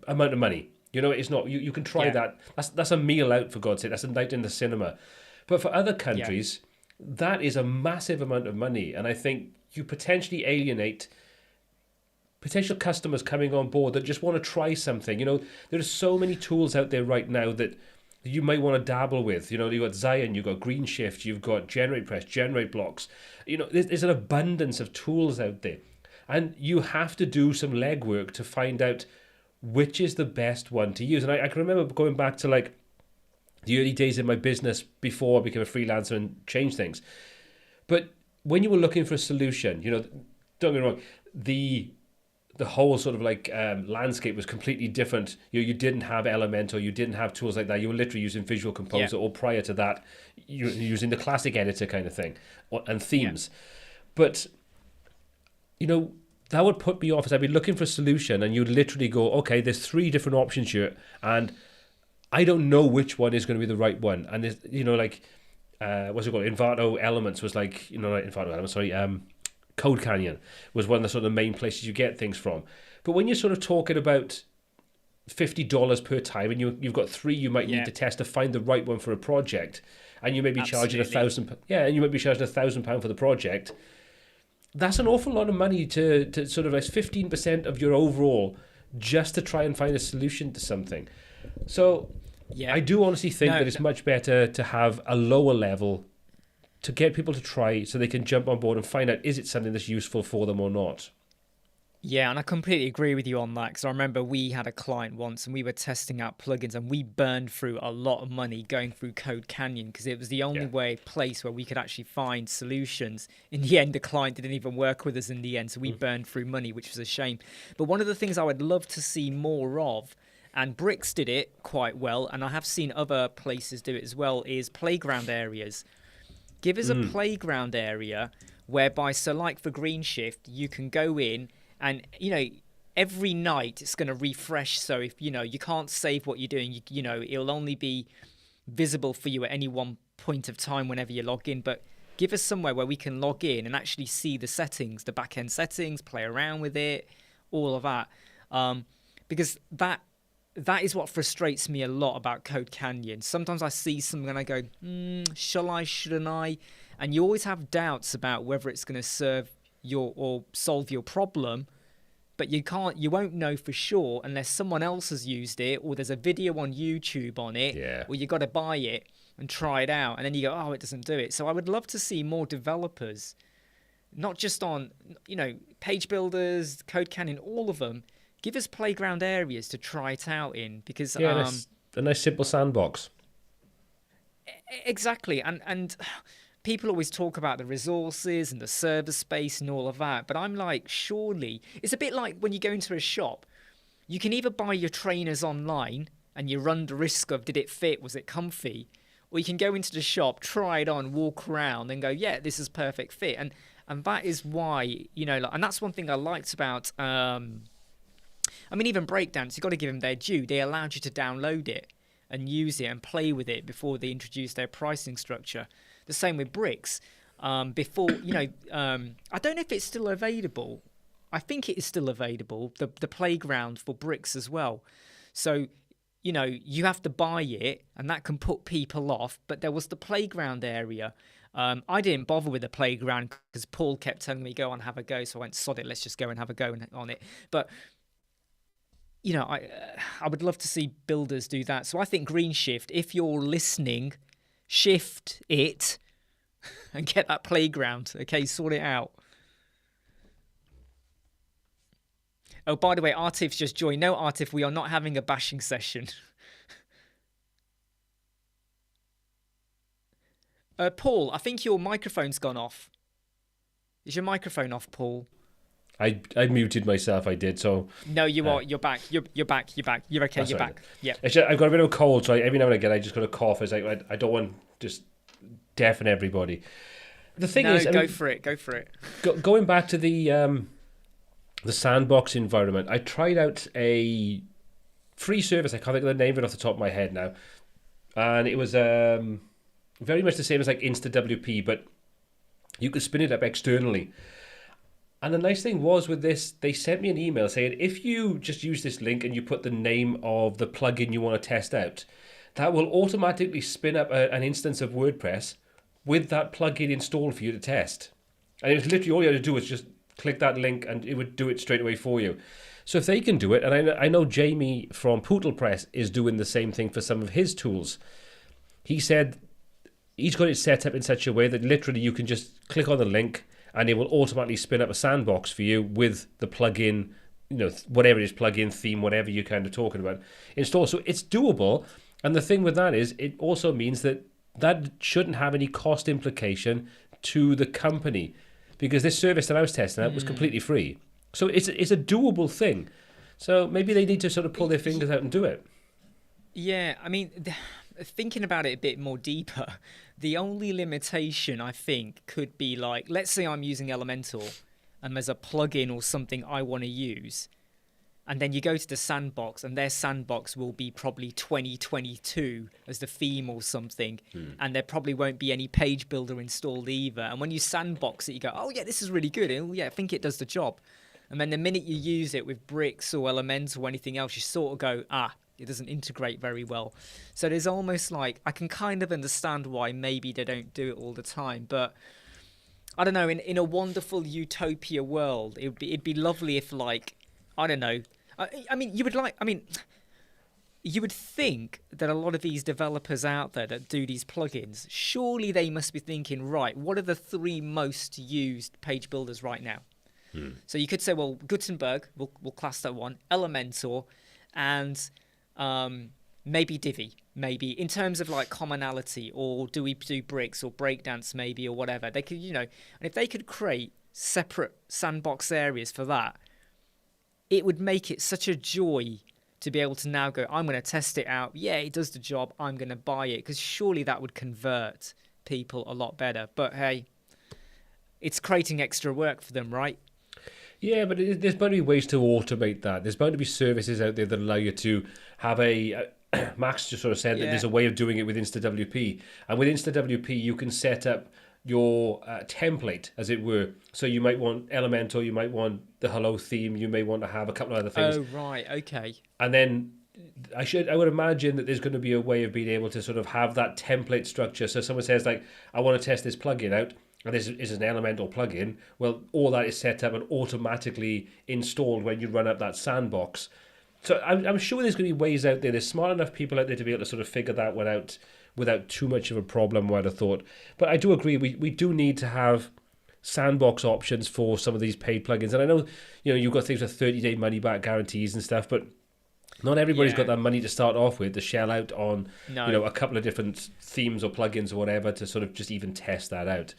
amount of money. It's not. You can try that. That's a meal out, for God's sake. That's a night in the cinema. But for other countries, that is a massive amount of money, and I think you potentially alienate potential customers coming on board that just want to try something. There are so many tools out there right now that you might want to dabble with. You've got Zion, you've got Greenshift, you've got GeneratePress, GenerateBlocks. There's an abundance of tools out there. And you have to do some legwork to find out which is the best one to use. And I can remember going back to, like, the early days in my business before I became a freelancer and changed things. But when you were looking for a solution, don't get me wrong, the whole sort of like landscape was completely different. You didn't have Elementor, you didn't have tools like that. You were literally using Visual Composer, or prior to that, you were using the classic editor kind of thing, and themes. But that would put me off, as I'd be looking for a solution, and you'd literally go, okay, there's 3 different options here, and I don't know which one is going to be the right one. And there's, what's it called? Envato Elements was like, not Envato Elements, sorry, Code Canyon was one of the sort of main places you get things from. But when you're sort of talking about $50 per time, and you've got 3 you might need to test to find the right one for a project, and you may be charging £1,000. Yeah, and you might be charging £1,000 for the project. That's an awful lot of money to sort of as 15% of your overall, just to try and find a solution to something. So I do honestly think that it's much better to have a lower level to get people to try, so they can jump on board and find out, is it something that's useful for them or not. Yeah, and I completely agree with you on that, because I remember we had a client once and we were testing out plugins, and we burned through a lot of money going through Code Canyon, because it was the only place where we could actually find solutions. In the end, the client didn't even work with us in the end, so we burned through money, which was a shame. But one of the things I would love to see more of, and Bricks did it quite well, and I have seen other places do it as well, is playground areas. Give us a playground area whereby, so like for Greenshift, you can go in and, every night it's going to refresh. So if, you can't save what you're doing, it'll only be visible for you at any one point of time whenever you log in. But give us somewhere where we can log in and actually see the settings, the back end settings, play around with it, all of that. Because that is what frustrates me a lot about Code Canyon. Sometimes I see something and I go, shall I, shouldn't I? And you always have doubts about whether it's going to serve or solve your problem, but you won't know for sure unless someone else has used it, or there's a video on YouTube on it, or you got to buy it and try it out, and then you go, oh, it doesn't do it. So I would love to see more developers, not just on page builders, Code Canyon, all of them, give us playground areas to try it out in, because a nice simple sandbox. Exactly, and people always talk about the resources and the server space and all of that, but I'm like, surely it's a bit like when you go into a shop, you can either buy your trainers online and you run the risk of, did it fit, was it comfy, or you can go into the shop, try it on, walk around and go, yeah, this is perfect fit. And that is why, and that's one thing I liked about even Breakdance, you've got to give them their due. They allowed you to download it and use it and play with it before they introduced their pricing structure. The same with Bricks. I don't know if it's still available. I think it is still available, the playground for Bricks as well. So, you have to buy it, and that can put people off. But there was the playground area. I didn't bother with the playground because Paul kept telling me, go on, have a go. So I went, sod it, let's just go and have a go on it. But I would love to see builders do that. So I think Greenshift, if you're listening, shift it and get that playground. Okay, sort it out. Oh, by the way, Artif's just joined. No, Artif, we are not having a bashing session. Paul, I think your microphone's gone off. Is your microphone off, Paul? I muted myself. I did so. No, you are. You're back. You're back. You're back. You're okay. You're back. Yeah. I've got a bit of a cold, so every now and again I just got a cough. It's like I don't want to just deafen everybody. The thing is, go for it. Go for it. Going back to the Sandbox environment, I tried out a free service. I can't think of the name of it off the top of my head now, and it was very much the same as like InstaWP, but you could spin it up externally. And the nice thing was with this, they sent me an email saying, if you just use this link and you put the name of the plugin you want to test out, that will automatically spin up an instance of WordPress with that plugin installed for you to test. And it was literally all you had to do was just click that link and it would do it straight away for you. So if they can do it, and I know Jamie from Pootlepress is doing the same thing for some of his tools. He said he's got it set up in such a way that literally you can just click on the link and it will automatically spin up a sandbox for you with the plugin, whatever it is, plugin, theme, whatever you're kind of talking about, installed. So it's doable. And the thing with that is it also means that shouldn't have any cost implication to the company, because this service that I was testing out was completely free. So it's a doable thing. So maybe they need to sort of pull their fingers out and do it. Yeah, I mean, thinking about it a bit more deeper, the only limitation I think could be like, let's say I'm using Elementor and there's a plugin or something I want to use, and then you go to the Sandbox and their Sandbox will be probably 2022 as the theme or something, and there probably won't be any page builder installed either. And when you Sandbox it, you go, oh yeah, this is really good. Oh yeah, I think it does the job. And then the minute you use it with Bricks or Elementor or anything else, you sort of go, it doesn't integrate very well. So there's almost like, I can kind of understand why maybe they don't do it all the time. But I don't know, in a wonderful utopia world, it'd be lovely if, like, I don't know. You would think that a lot of these developers out there that do these plugins, surely they must be thinking, right, what are the 3 most used page builders right now? So you could say, well, Gutenberg, we'll class that one, Elementor, and maybe Divi, maybe, in terms of like commonality, or do we do Bricks or Breakdance maybe, or whatever. They could, and if they could create separate sandbox areas for that, it would make it such a joy to be able to now go, I'm going to test it out. Yeah, it does the job. I'm going to buy it, because surely that would convert people a lot better. But hey, it's creating extra work for them, right? Yeah, but there's bound to be ways to automate that. There's bound to be services out there that allow you to have a... Max just sort of said that there's a way of doing it with InstaWP. And with InstaWP, you can set up your template, as it were. So you might want Elementor, you might want the Hello theme, you may want to have a couple of other things. Oh, right, okay. And then I would imagine that there's going to be a way of being able to sort of have that template structure. So someone says, like, I want to test this plugin out, and this is an Elementor plugin. Well, all that is set up and automatically installed when you run up that sandbox. So I'm sure there's going to be ways out there. There's smart enough people out there to be able to sort of figure that one out without too much of a problem, I'd have thought. But I do agree, we do need to have sandbox options for some of these paid plugins. And I know, you've got things with 30-day money-back guarantees and stuff, but not everybody's got that money to start off with to shell out on, a couple of different themes or plugins or whatever to sort of just even test that out.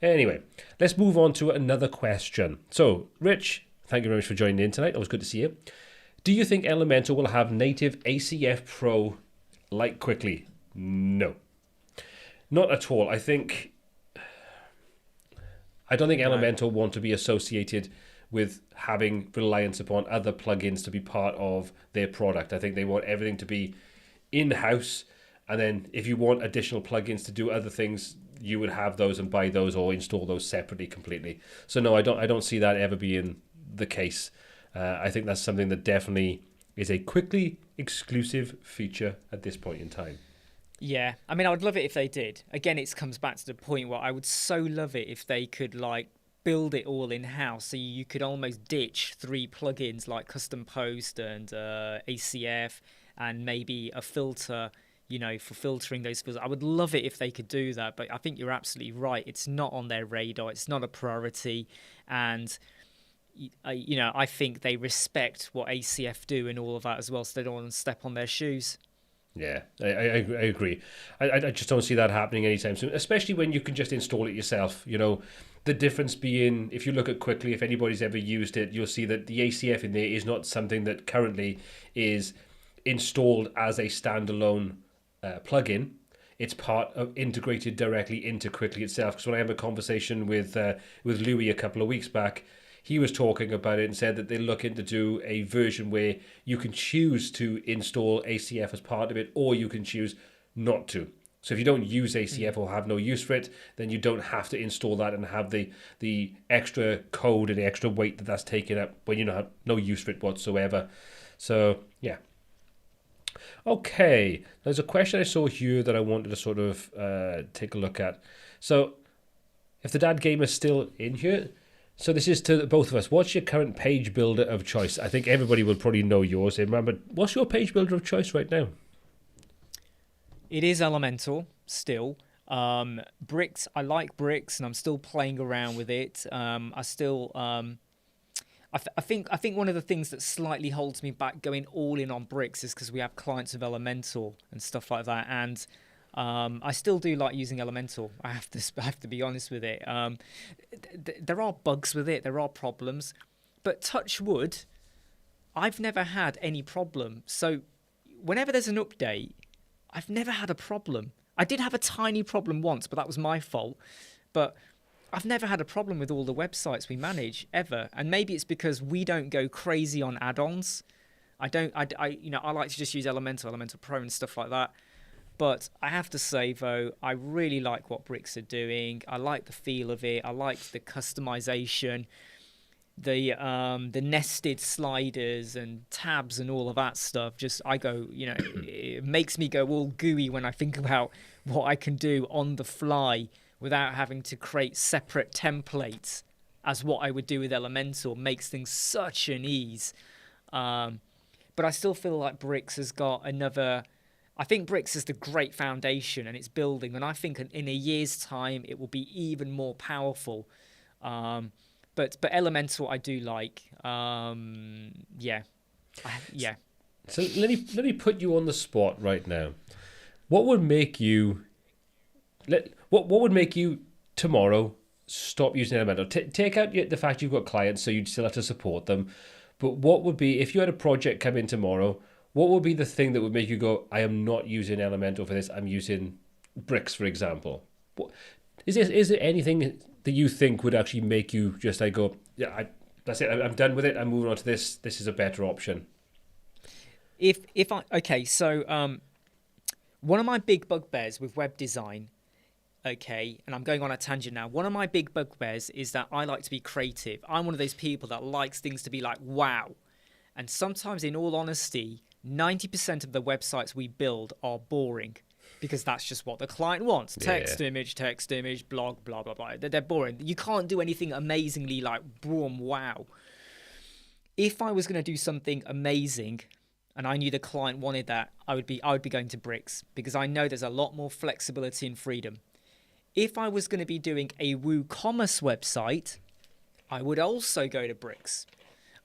Anyway, let's move on to another question. So, Rich, thank you very much for joining in tonight. Always good to see you. Do you think Elementor will have native ACF Pro like quickly? No. Not at all. I don't think Elementor want to be associated with having reliance upon other plugins to be part of their product. I think they want everything to be in-house, and then if you want additional plugins to do other things, you would have those and buy those or install those separately completely. So no, I don't see that ever being the case. I think that's something that definitely is a quickly exclusive feature at this point in time. Yeah, I mean, I would love it if they did. Again, it comes back to the point where I would so love it if they could, like, build it all in-house, so you could almost ditch 3 plugins like Custom Post and ACF and maybe a filter, for filtering those fields. I would love it if they could do that, but I think you're absolutely right. It's not on their radar. It's not a priority, and I think they respect what ACF do and all of that as well, so they don't want to step on their shoes. Yeah, I agree. I just don't see that happening anytime soon, especially when you can just install it yourself. The difference being, if you look at Quickly, if anybody's ever used it, you'll see that the ACF in there is not something that currently is installed as a standalone plugin. It's part of integrated directly into Quickly itself. Because when I had a conversation with Louis a couple of weeks back, he was talking about it and said that they're looking to do a version where you can choose to install ACF as part of it, or you can choose not to. So if you don't use ACF or have no use for it, then you don't have to install that and have the extra code and the extra weight that's taken up when you have no use for it whatsoever. So, yeah. Okay, there's a question I saw here that I wanted to sort of take a look at. So, if the dad gamer's still in here... So this is to both of us. What's your current page builder of choice? I think everybody will probably know yours. Remember, what's your page builder of choice right now? It is Elementor still. Bricks, I like Bricks, and I'm still playing around with it. I think one of the things that slightly holds me back going all in on Bricks is because we have clients of Elementor and stuff like that, and I still do like using Elementor. I have to be honest with it. There are bugs with it. There are problems, but touch wood, I've never had any problem. So whenever there's an update, I've never had a problem. I did have a tiny problem once, but that was my fault. But I've never had a problem with all the websites we manage ever. And maybe it's because we don't go crazy on add-ons. I like to just use Elementor Pro and stuff like that. But I have to say, though, I really like what Bricks are doing. I like the feel of it. I like the customization. the nested sliders and tabs and all of that stuff. Just I go, it makes me go all gooey when I think about what I can do on the fly without having to create separate templates, as what I would do with Elementor. Makes things such an ease. But I still feel like Bricks has got another. I think Bricks is the great foundation and it's building, and I think in a year's time it will be even more powerful. But Elemental I do like. Yeah. So let me put you on the spot right now. What would make you what would make you tomorrow stop using Elementor? Take out the fact you've got clients, so you'd still have to support them. But what would be, if you had a project come in tomorrow, what would be the thing that would make you go, I am not using Elementor for this, I'm using Bricks, for example? Is there anything that you think would actually make you just like go, yeah, that's it, I'm done with it, I'm moving on to this is a better option? So one of my big bugbears with web design, and I'm going on a tangent now. One of my big bugbears is that I like to be creative. I'm one of those people that likes things to be like, wow. And sometimes, in all honesty, 90% of the websites we build are boring because that's just what the client wants. Text, image, blog, blah, blah, blah. They're boring. You can't do anything amazingly like, boom, wow. If I was going to do something amazing and I knew the client wanted that, I would be going to Bricks because I know there's a lot more flexibility and freedom. If I was going to be doing a WooCommerce website, I would also go to Bricks.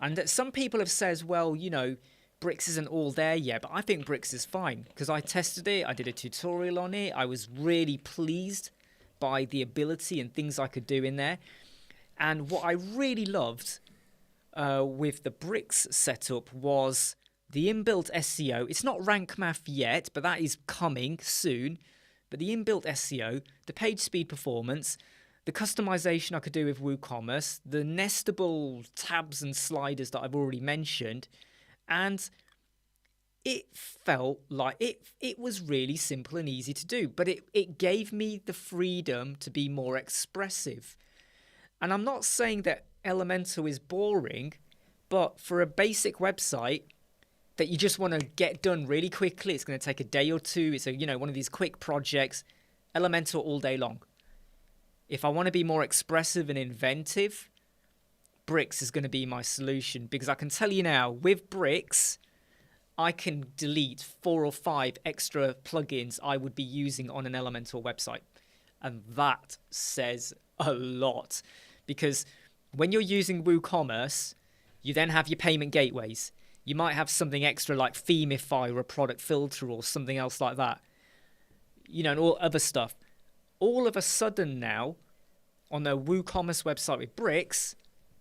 And that some people have said, well, Bricks isn't all there yet, but I think Bricks is fine because I tested it. I did a tutorial on it. I was really pleased by the ability and things I could do in there. And what I really loved with the Bricks setup was the inbuilt SEO. It's not rank math yet, but that is coming soon. But the inbuilt SEO, the page speed performance, the customization I could do with WooCommerce, the nestable tabs and sliders that I've already mentioned, and it felt like it was really simple and easy to do, but it gave me the freedom to be more expressive. And I'm not saying that Elementor is boring, but for a basic website that you just want to get done really quickly, it's going to take a day or two, it's one of these quick projects, Elementor all day long. If I want to be more expressive and inventive, Bricks is going to be my solution, because I can tell you now, with Bricks, I can delete 4 or 5 extra plugins I would be using on an Elementor website. And that says a lot, because when you're using WooCommerce, you then have your payment gateways. You might have something extra like Themify or a product filter or something else like that. And all other stuff. All of a sudden now, on the WooCommerce website with Bricks,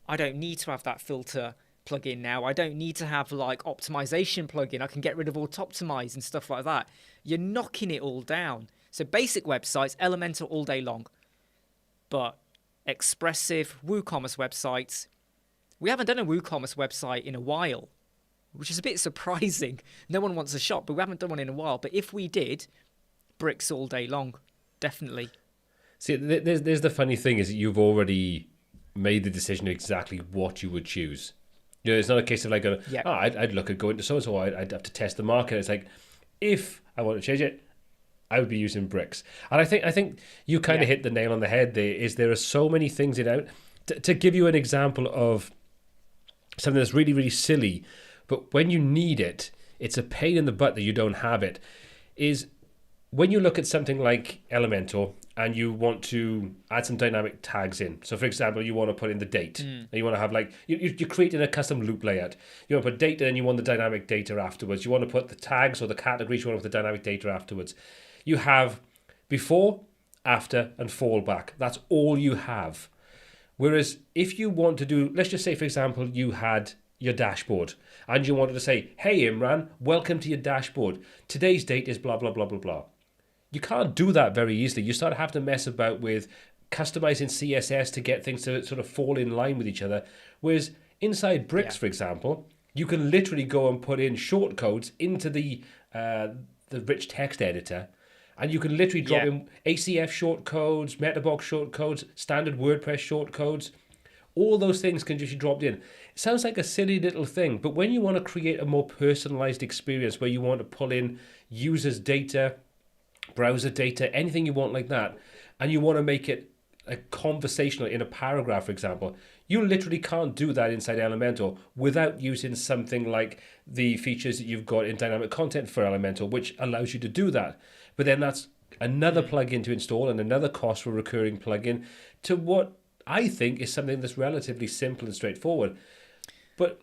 I don't need to have that filter plugin now. I don't need to have like optimization plugin. I can get rid of auto-optimize and stuff like that. You're knocking it all down. So basic websites, Elementor all day long. But expressive WooCommerce websites, we haven't done a WooCommerce website in a while, which is a bit surprising. No one wants a shop, but we haven't done one in a while. But if we did, Bricks all day long, definitely. See, there's the funny thing is that you've already made the decision exactly what you would choose. It's not a case of like, I'd look at going to so-and-so, I'd have to test the market. It's like, if I want to change it, I would be using Bricks. And I think you kind of hit the nail on the head there are so many things in out. To give you an example of something that's really, really silly, but when you need it, it's a pain in the butt that you don't have it, is when you look at something like Elementor and you want to add some dynamic tags in. So for example, you want to put in the date and you want to have like, you're creating a custom loop layout. You want to put date and then you want the dynamic data afterwards. You want to put the tags or the categories, you want to put the dynamic data afterwards. You have before, after, and fallback. That's all you have. Whereas if you want to do, let's just say, for example, you had your dashboard and you wanted to say, hey, Imran, welcome to your dashboard. Today's date is blah, blah, blah, blah, blah. You can't do that very easily. You start to have to mess about with customizing CSS to get things to sort of fall in line with each other. Whereas inside Bricks, for example, you can literally go and put in shortcodes into the rich text editor. And you can literally drop in ACF shortcodes, Metabox shortcodes, standard WordPress shortcodes, All those things can just be dropped in. It sounds like a silly little thing, but when you want to create a more personalized experience where you want to pull in users' data, browser data, anything you want like that, and you want to make it conversational in a paragraph, for example, you literally can't do that inside Elementor without using something like the features that you've got in dynamic content for Elementor, which allows you to do that. But then that's another plugin to install and another cost for a recurring plugin to what I think is something that's relatively simple and straightforward. But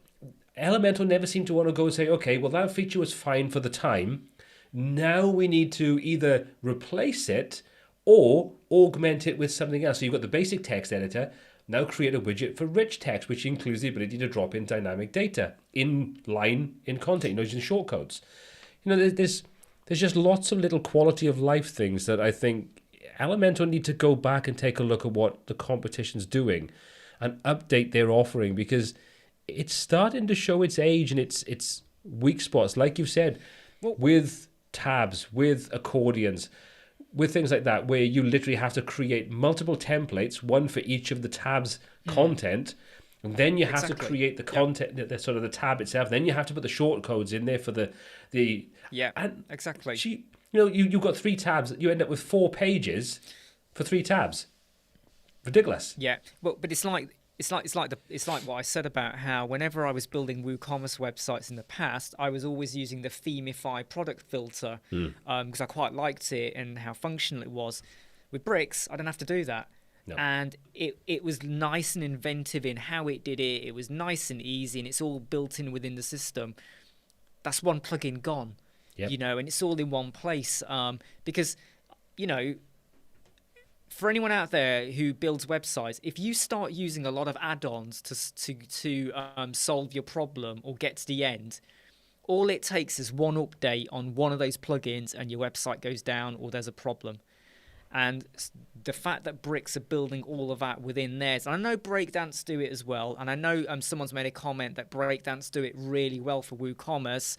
Elementor never seemed to want to go and say, okay, well, that feature was fine for the time. Now we need to either replace it or augment it with something else. So you've got the basic text editor. Now create a widget for rich text, which includes the ability to drop in dynamic data in line in content, using shortcodes. There's just lots of little quality of life things that I think Elementor need to go back and take a look at what the competition's doing and update their offering, because it's starting to show its age and its weak spots, like you've said, with tabs, with accordions, with things like that, where you literally have to create multiple templates, one for each of the tabs content, and then you have to create the content, the sort of the tab itself. Then you have to put the short codes in there for the and exactly. You've got 3 tabs. You end up with 4 pages for 3 tabs. Ridiculous. Yeah, but it's like what I said about how whenever I was building WooCommerce websites in the past, I was always using the Themify product filter because I quite liked it and how functional it was. With Bricks, I don't have to do that. No. And it was nice and inventive in how it did it. It was nice and easy, and it's all built in within the system. That's one plugin gone, and it's all in one place because, for anyone out there who builds websites, if you start using a lot of add-ons to solve your problem or get to the end, all it takes is one update on one of those plugins and your website goes down or there's a problem. And the fact that Bricks are building all of that within theirs, and I know Breakdance do it as well, and I know someone's made a comment that Breakdance do it really well for WooCommerce.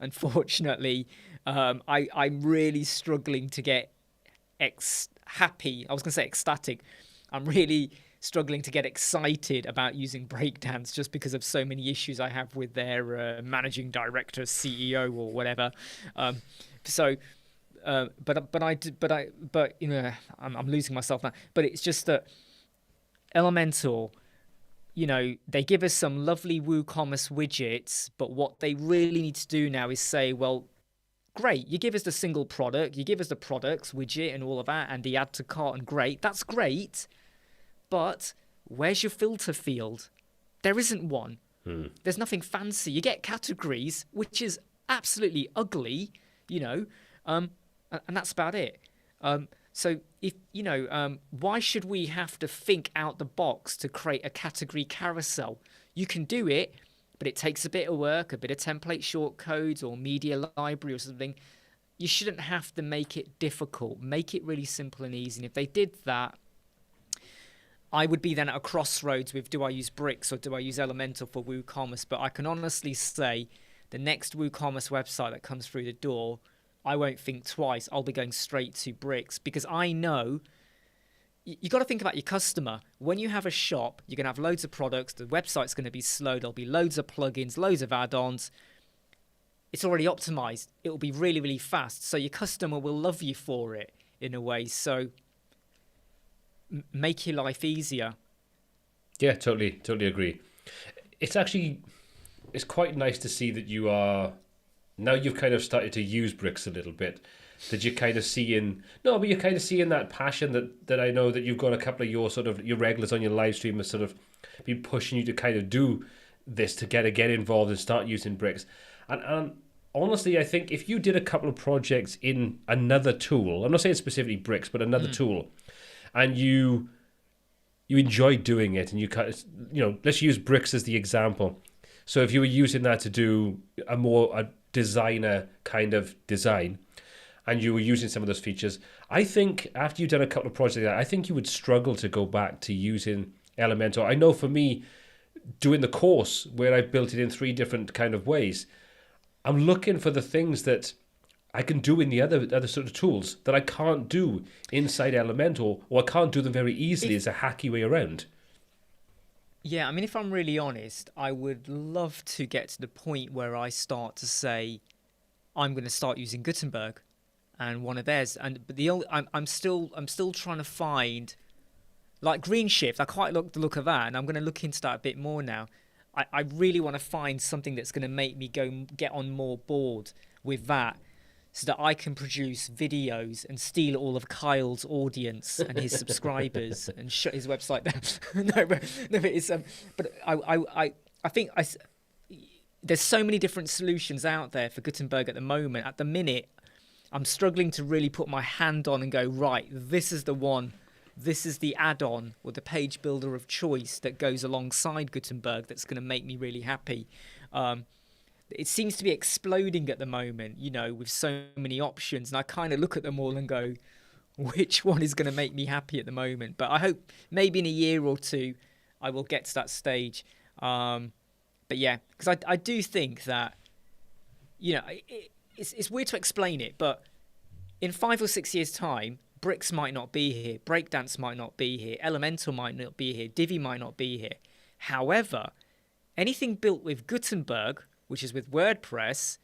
Unfortunately, I'm really struggling to get happy. I was going to say ecstatic. I'm really struggling to get excited about using Breakdance just because of so many issues I have with their managing director, CEO, or whatever. I'm losing myself now. But it's just that Elementor, they give us some lovely WooCommerce widgets, but what they really need to do now is say, well, great, you give us the single product, you give us the products widget and all of that, and the add to cart, and great, that's great, but where's your filter field? There isn't one. There's nothing fancy. You get categories, which is absolutely ugly, and that's about it. So if why should we have to think out the box to create a category carousel? You can do it, but it takes a bit of work, a bit of template shortcodes or media library or something. You shouldn't have to make it difficult. Make it really simple and easy. And if they did that, I would be then at a crossroads with, do I use Bricks or do I use Elementor for WooCommerce? But I can honestly say the next WooCommerce website that comes through the door, I won't think twice. I'll be going straight to Bricks because I know you got to think about your customer. When you have a shop, you're going to have loads of products. The website's going to be slow. There'll be loads of plugins, loads of add-ons. It's already optimized. It will be really, really fast. So your customer will love you for it in a way. So make your life easier. Yeah, totally agree. It's quite nice to see that now you've kind of started to use Bricks a little bit. That you're kind of seeing, you're kind of seeing that passion that I know that you've got a couple of your regulars on your live stream have sort of been pushing you to kind of do this, to get involved and start using Bricks. And honestly, I think if you did a couple of projects in another tool, I'm not saying specifically Bricks, but another tool, and you enjoyed doing it, and you kind of, let's use Bricks as the example. So if you were using that to do a designer kind of design, and you were using some of those features, I think after you've done a couple of projects like that, I think you would struggle to go back to using Elementor. I know for me, doing the course where I built it in 3 different kind of ways, I'm looking for the things that I can do in the other sort of tools that I can't do inside Elementor, or I can't do them very easily as a hacky way around. Yeah, I mean, if I'm really honest, I would love to get to the point where I start to say I'm going to start using Gutenberg and one of theirs. But I'm still trying to find like Greenshift. I quite like the look of that, and I'm going to look into that a bit more now. I really want to find something that's going to make me go get on more board with that, so that I can produce videos and steal all of Kyle's audience and his subscribers and shut his website down. No, but it's but I think there's so many different solutions out there for Gutenberg at the moment. At the minute, I'm struggling to really put my hand on and go, right, this is the one. This is the add-on or the page builder of choice that goes alongside Gutenberg that's going to make me really happy. It seems to be exploding at the moment, with so many options. And I kind of look at them all and go, which one is going to make me happy at the moment? But I hope maybe in a year or two, I will get to that stage. But yeah, because I do think that, it's weird to explain it, but in 5 or 6 years' time, Bricks might not be here, Breakdance might not be here, Elementor might not be here, Divi might not be here. However, anything built with Gutenberg, which is with WordPress,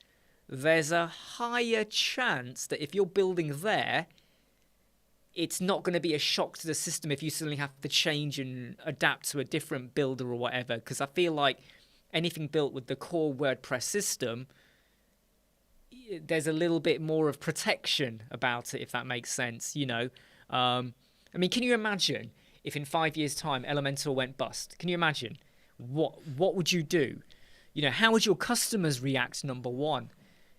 there's a higher chance that if you're building there, it's not going to be a shock to the system if you suddenly have to change and adapt to a different builder or whatever. Because I feel like anything built with the core WordPress system, there's a little bit more of protection about it, if that makes sense. I mean, can you imagine if in 5 years' time Elementor went bust? Can you imagine what would you do? How would your customers react? Number one,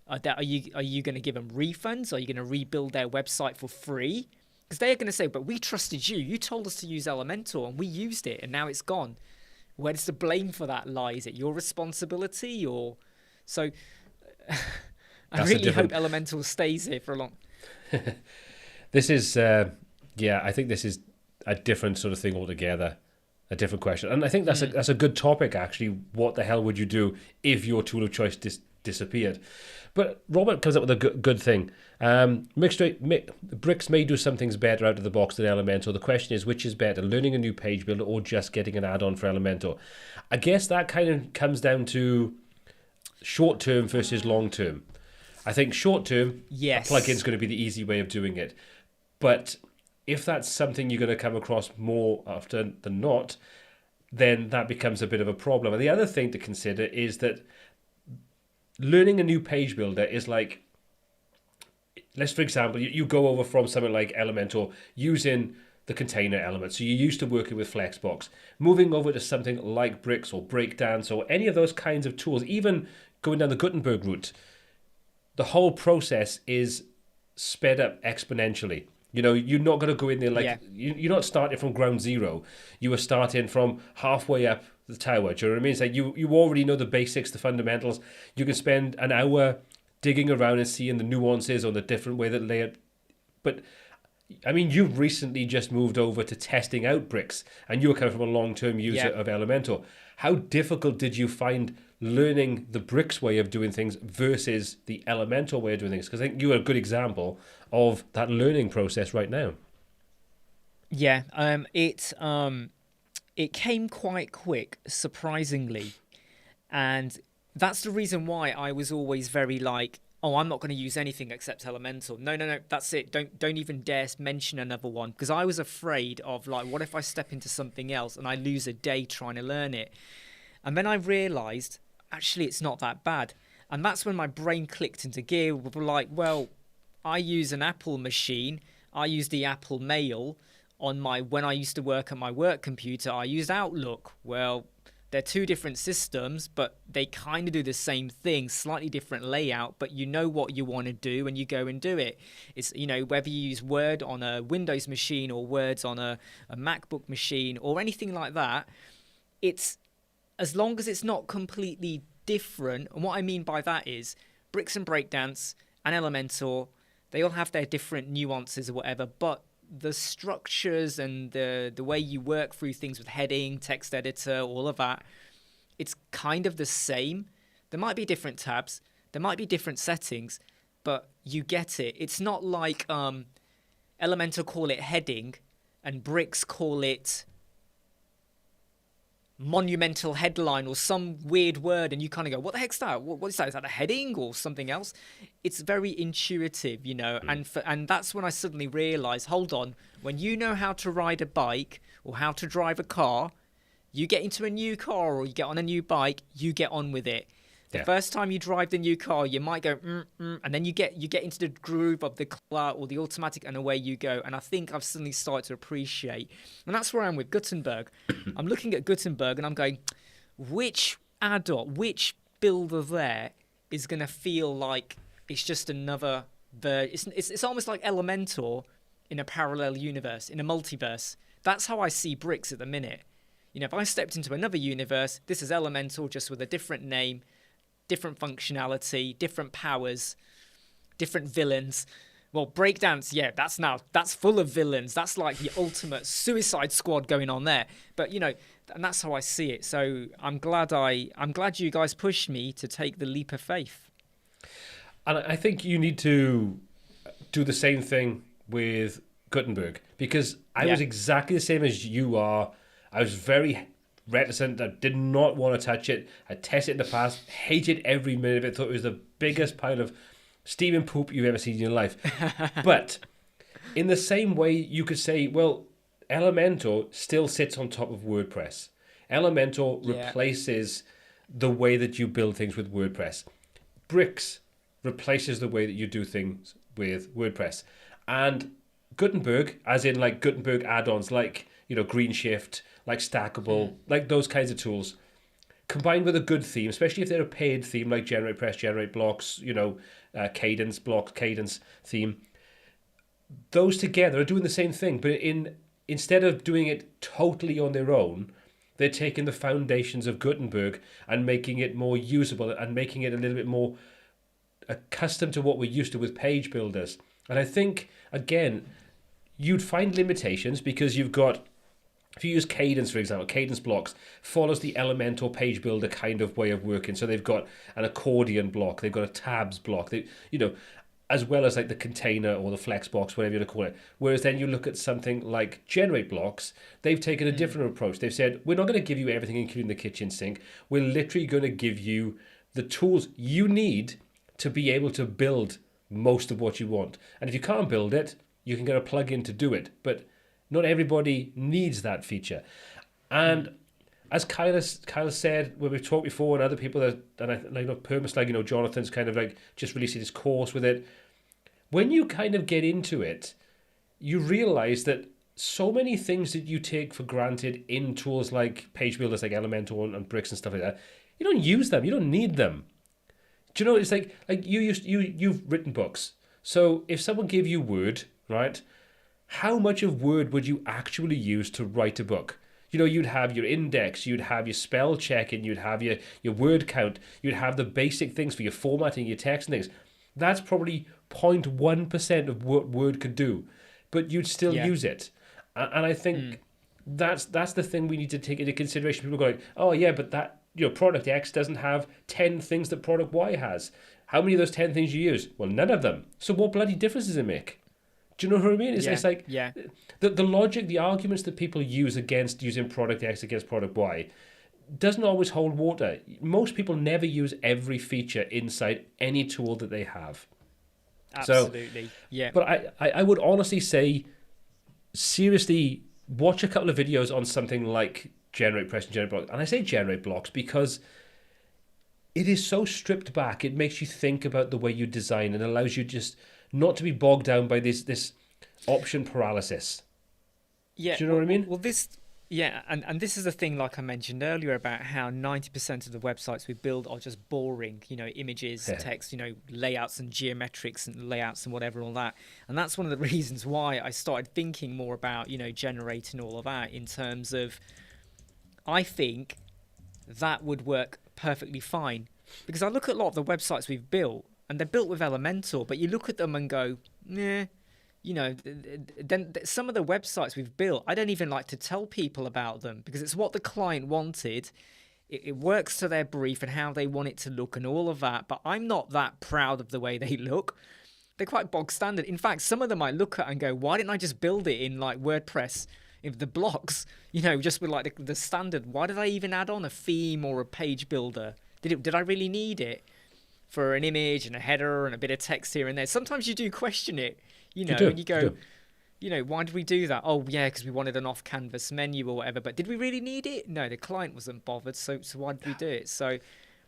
are you going to give them refunds? Are you going to rebuild their website for free? Because they're going to say, but we trusted you. You told us to use Elementor and we used it and now it's gone. Where does the blame for that lie? Is it your responsibility or so? I really hope Elementor stays here for a long. This is, I think this is a different sort of thing altogether, a different question, and I think that's a good topic actually. What the hell would you do if your tool of choice disappeared? But Robert comes up with a good thing. Bricks may do some things better out of the box than Elementor. The question is, which is better, learning a new page builder or just getting an add-on for Elementor? I guess that kind of comes down to short term versus long term. I think short term, yes, a plugin is going to be the easy way of doing it. But if that's something you're going to come across more often than not, then that becomes a bit of a problem. And the other thing to consider is that learning a new page builder is like, let's, for example, you go over from something like Elementor using the container element. So you're used to working with Flexbox. Moving over to something like Bricks or Breakdance or any of those kinds of tools, even going down the Gutenberg route, the whole process is sped up exponentially. You're not going to go in there like you're not starting from ground zero. You are starting from halfway up the tower. Do you know what I mean? It's like you already know the basics, the fundamentals. You can spend an hour digging around and seeing the nuances or the different way that layout. But I mean, you've recently just moved over to testing out Bricks, and you're coming from a long-term user of Elementor. How difficult did you find learning the Bricks way of doing things versus the Elementor way of doing things? Because I think you're a good example of that learning process right now. Yeah, it came quite quick, surprisingly, and that's the reason why I was always very like, oh, I'm not going to use anything except Elementor. No, that's it. Don't even dare mention another one, because I was afraid of like, what if I step into something else and I lose a day trying to learn it? And then I realized, actually, it's not that bad. And that's when my brain clicked into gear. With like, well, I use an Apple machine. I use the Apple Mail when I used to work at my work computer. I used Outlook. Well, they're two different systems, but they kind of do the same thing, slightly different layout, but you know what you want to do and you go and do it. It's, whether you use Word on a Windows machine or Words on a MacBook machine or anything like that, it's, as long as it's not completely different. And what I mean by that is Bricks and Breakdance and Elementor, they all have their different nuances or whatever, but the structures and the way you work through things with heading, text editor, all of that, it's kind of the same. There might be different tabs, there might be different settings, but you get it. It's not like Elementor call it heading and Bricks call it monumental headline or some weird word, and you kind of go, what the heck's that? What is that? Is that a heading or something else? It's very intuitive, and that's when I suddenly realized, hold on, when you know how to ride a bike or how to drive a car, you get into a new car or you get on a new bike, you get on with it. The first time you drive the new car, you might go, and then you get into the groove of the clutch or the automatic, and away you go. And I think I've suddenly started to appreciate, and that's where I'm with Gutenberg. I'm looking at Gutenberg and I'm going, which add-on, which builder there is going to feel like it's just another it's almost like Elementor in a parallel universe, in a multiverse. That's how I see bricks at the minute. If I stepped into another universe, this is Elemental just with a different name, different functionality, different powers, different villains. Well, Breakdance, that's full of villains. That's like the ultimate Suicide Squad going on there. But and that's how I see it. So I'm glad you guys pushed me to take the leap of faith. And I think you need to do the same thing with Gutenberg, because I was exactly the same as you are. I was very reticent. I did not want to touch it. I tested it in the past, hated every minute of it, thought it was the biggest pile of steaming poop you've ever seen in your life. But in the same way, you could say, well, Elementor still sits on top of WordPress. Elementor replaces the way that you build things with WordPress. Bricks replaces the way that you do things with WordPress. And Gutenberg, as in like Gutenberg add-ons like, Greenshift, like Stackable, like those kinds of tools, combined with a good theme, especially if they're a paid theme like GeneratePress, GenerateBlocks, Cadence theme, those together are doing the same thing, but instead of doing it totally on their own, they're taking the foundations of Gutenberg and making it more usable and making it a little bit more accustomed to what we're used to with page builders. And I think, again, you'd find limitations because you've got, if you use Cadence, for example, Cadence blocks follows the Elementor page builder kind of way of working. So they've got an accordion block, they've got a tabs block, as well as like the container or the flex box, whatever you want to call it. Whereas then you look at something like Generate Blocks, they've taken a different approach. They've said, we're not going to give you everything, including the kitchen sink. We're literally going to give you the tools you need to be able to build most of what you want. And if you can't build it, you can get a plug-in to do it. But not everybody needs that feature. And as Kyle said, when we've talked before, and other people that, and I Permaslag, Jonathan's kind of like just releasing his course with it. When you kind of get into it, you realize that so many things that you take for granted in tools like page builders, like Elementor and bricks and stuff like that, you don't use them. You don't need them. Do you know? It's like you've written books. So if someone gave you Word, right? How much of Word would you actually use to write a book? You'd have your index, you'd have your spell checking, you'd have your word count, you'd have the basic things for your formatting, your text and things. That's probably 0.1% of what Word could do, but you'd still use it. And I think that's the thing we need to take into consideration. People are going, oh yeah, but that product X doesn't have 10 things that product Y has. How many of those 10 things you use? Well, none of them. So what bloody difference does it make? Do you know what I mean? It's like the logic, the arguments that people use against using product X against product Y doesn't always hold water. Most people never use every feature inside any tool that they have. Absolutely. But I would honestly say, seriously, watch a couple of videos on something like GeneratePress and GenerateBlocks. And I say GenerateBlocks because it is so stripped back. It makes you think about the way you design and allows you just not to be bogged down by this option paralysis. Yeah. Do you know what I mean? Well, and this is the thing, like I mentioned earlier, about how 90% of the websites we build are just boring, images, text, layouts and geometrics and layouts and whatever, all that. And that's one of the reasons why I started thinking more about, generating all of that, in terms of, I think that would work perfectly fine. Because I look at a lot of the websites we've built, and they're built with Elementor, but you look at them and go, nah, then some of the websites we've built, I don't even like to tell people about them because it's what the client wanted. It works to their brief and how they want it to look and all of that, but I'm not that proud of the way they look. They're quite bog standard. In fact, some of them I look at and go, why didn't I just build it in like WordPress if the blocks, just with like the standard, why did I even add on a theme or a page builder? Did I really need it for an image and a header and a bit of text here and there? Sometimes you do question it, and you go, why did we do that? Oh, yeah, because we wanted an off-canvas menu or whatever. But did we really need it? No, the client wasn't bothered. So why did we do it? So,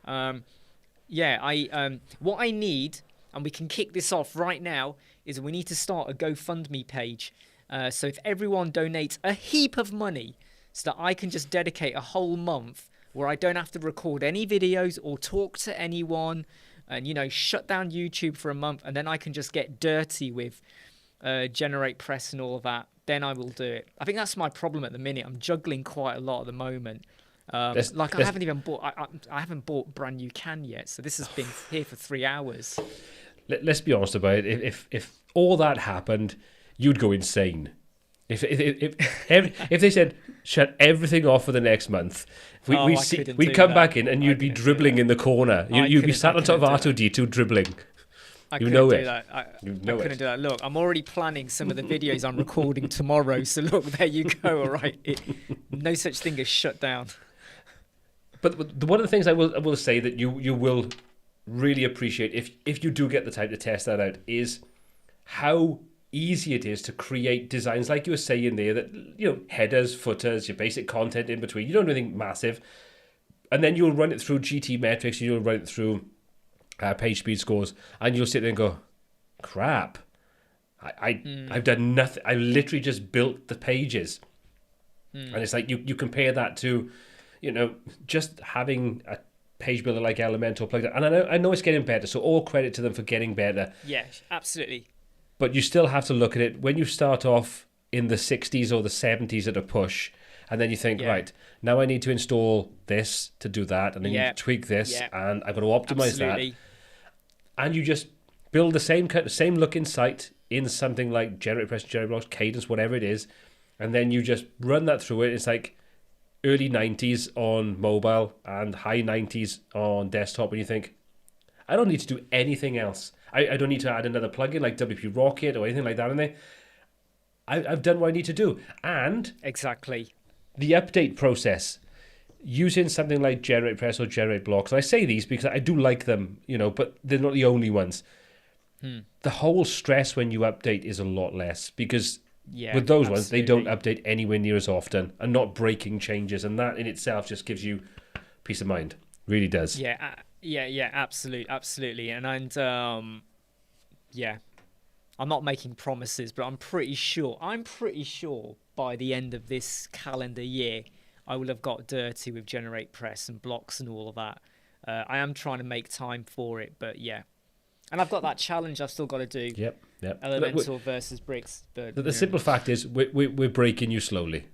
what I need, and we can kick this off right now, is we need to start a GoFundMe page. So if everyone donates a heap of money so that I can just dedicate a whole month where I don't have to record any videos or talk to anyone and, shut down YouTube for a month, and then I can just get dirty with Generate Press and all of that, then I will do it. I think that's my problem at the minute. I'm juggling quite a lot at the moment. I haven't even bought. I haven't bought brand new can yet, so this has been here for 3 hours. Let's be honest about it. If all that happened, you'd go insane. If they said shut everything off for the next month, we'd come back in and you'd be dribbling in the corner. You'd be sat on top of R2D2 dribbling. I couldn't do that. I couldn't do that. Look, I'm already planning some of the videos I'm recording tomorrow. So look, there you go. All right, no such thing as shut down. But one of the things I will say that you will really appreciate if you do get the time to test that out is how easy it is to create designs like you were saying there, that headers, footers, your basic content in between. You don't do anything massive, and then you'll run it through GT metrics, you'll run it through page speed scores, and you'll sit there and go, crap, I've done nothing. I literally just built the pages. And it's like you compare that to just having a page builder like Elementor plugged in. And I know it's getting better, so all credit to them for getting better. Yeah, absolutely. But you still have to look at it when you start off in the 60s or the 70s at a push, and then you think, right, now I need to install this to do that, and then you tweak this, and I've got to optimize that. And you just build the same looking site in something like Generate Press, Generate Blocks, Cadence, whatever it is, and then you just run that through it. It's like early 90s on mobile and high 90s on desktop, and you think, I don't need to do anything else. I don't need to add another plugin like WP Rocket or anything like that in there. I've done what I need to do. And exactly the update process using something like Generate Press or Generate Blocks. And I say these because I do like them, but they're not the only ones. The whole stress when you update is a lot less because with those ones, they don't update anywhere near as often and not breaking changes. And that in itself just gives you peace of mind. Really does. Yeah, absolutely. And I'm not making promises, but I'm pretty sure by the end of this calendar year, I will have got dirty with Generate Press and blocks and all of that. I am trying to make time for it, but yeah. And I've got that challenge I've still got to do. Yep. Elementor versus bricks. But the simple fact is we're breaking you slowly.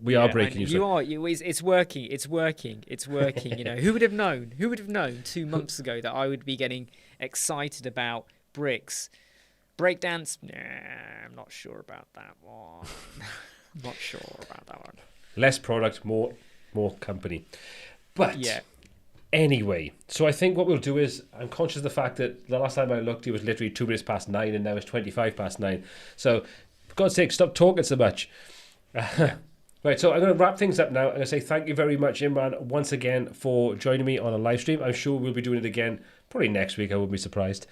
We are breaking you slowly. It's working. Who would have known? 2 months ago that I would be getting excited about bricks? Breakdance? Nah, I'm not sure about that one. Less product, more company. But anyway, so I think what we'll do is, I'm conscious of the fact that the last time I looked, it was literally 2 minutes past 9, and now it's 25 past 9. So, for God's sake, stop talking so much. Right, so I'm going to wrap things up now. I'm going to say thank you very much, Imran, once again for joining me on a live stream. I'm sure we'll be doing it again probably next week. I wouldn't be surprised.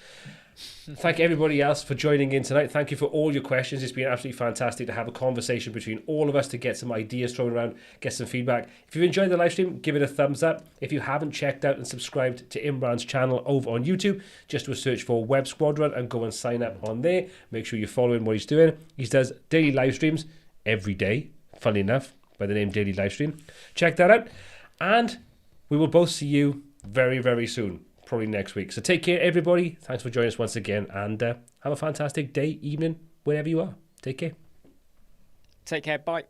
Thank everybody else for joining in tonight. Thank you for all your questions. It's been absolutely fantastic to have a conversation between all of us to get some ideas thrown around, get some feedback. If you've enjoyed the live stream, give it a thumbs up. If you haven't checked out and subscribed to Imran's channel over on YouTube, just do a search for Web Squadron and go and sign up on there. Make sure you're following what he's doing. He does daily live streams every day, funnily enough, by the name Daily Livestream. Check that out. And we will both see you very, very soon. Probably next week. So take care, everybody. Thanks for joining us once again, and have a fantastic day, evening, wherever you are. Take care. Take care. Bye.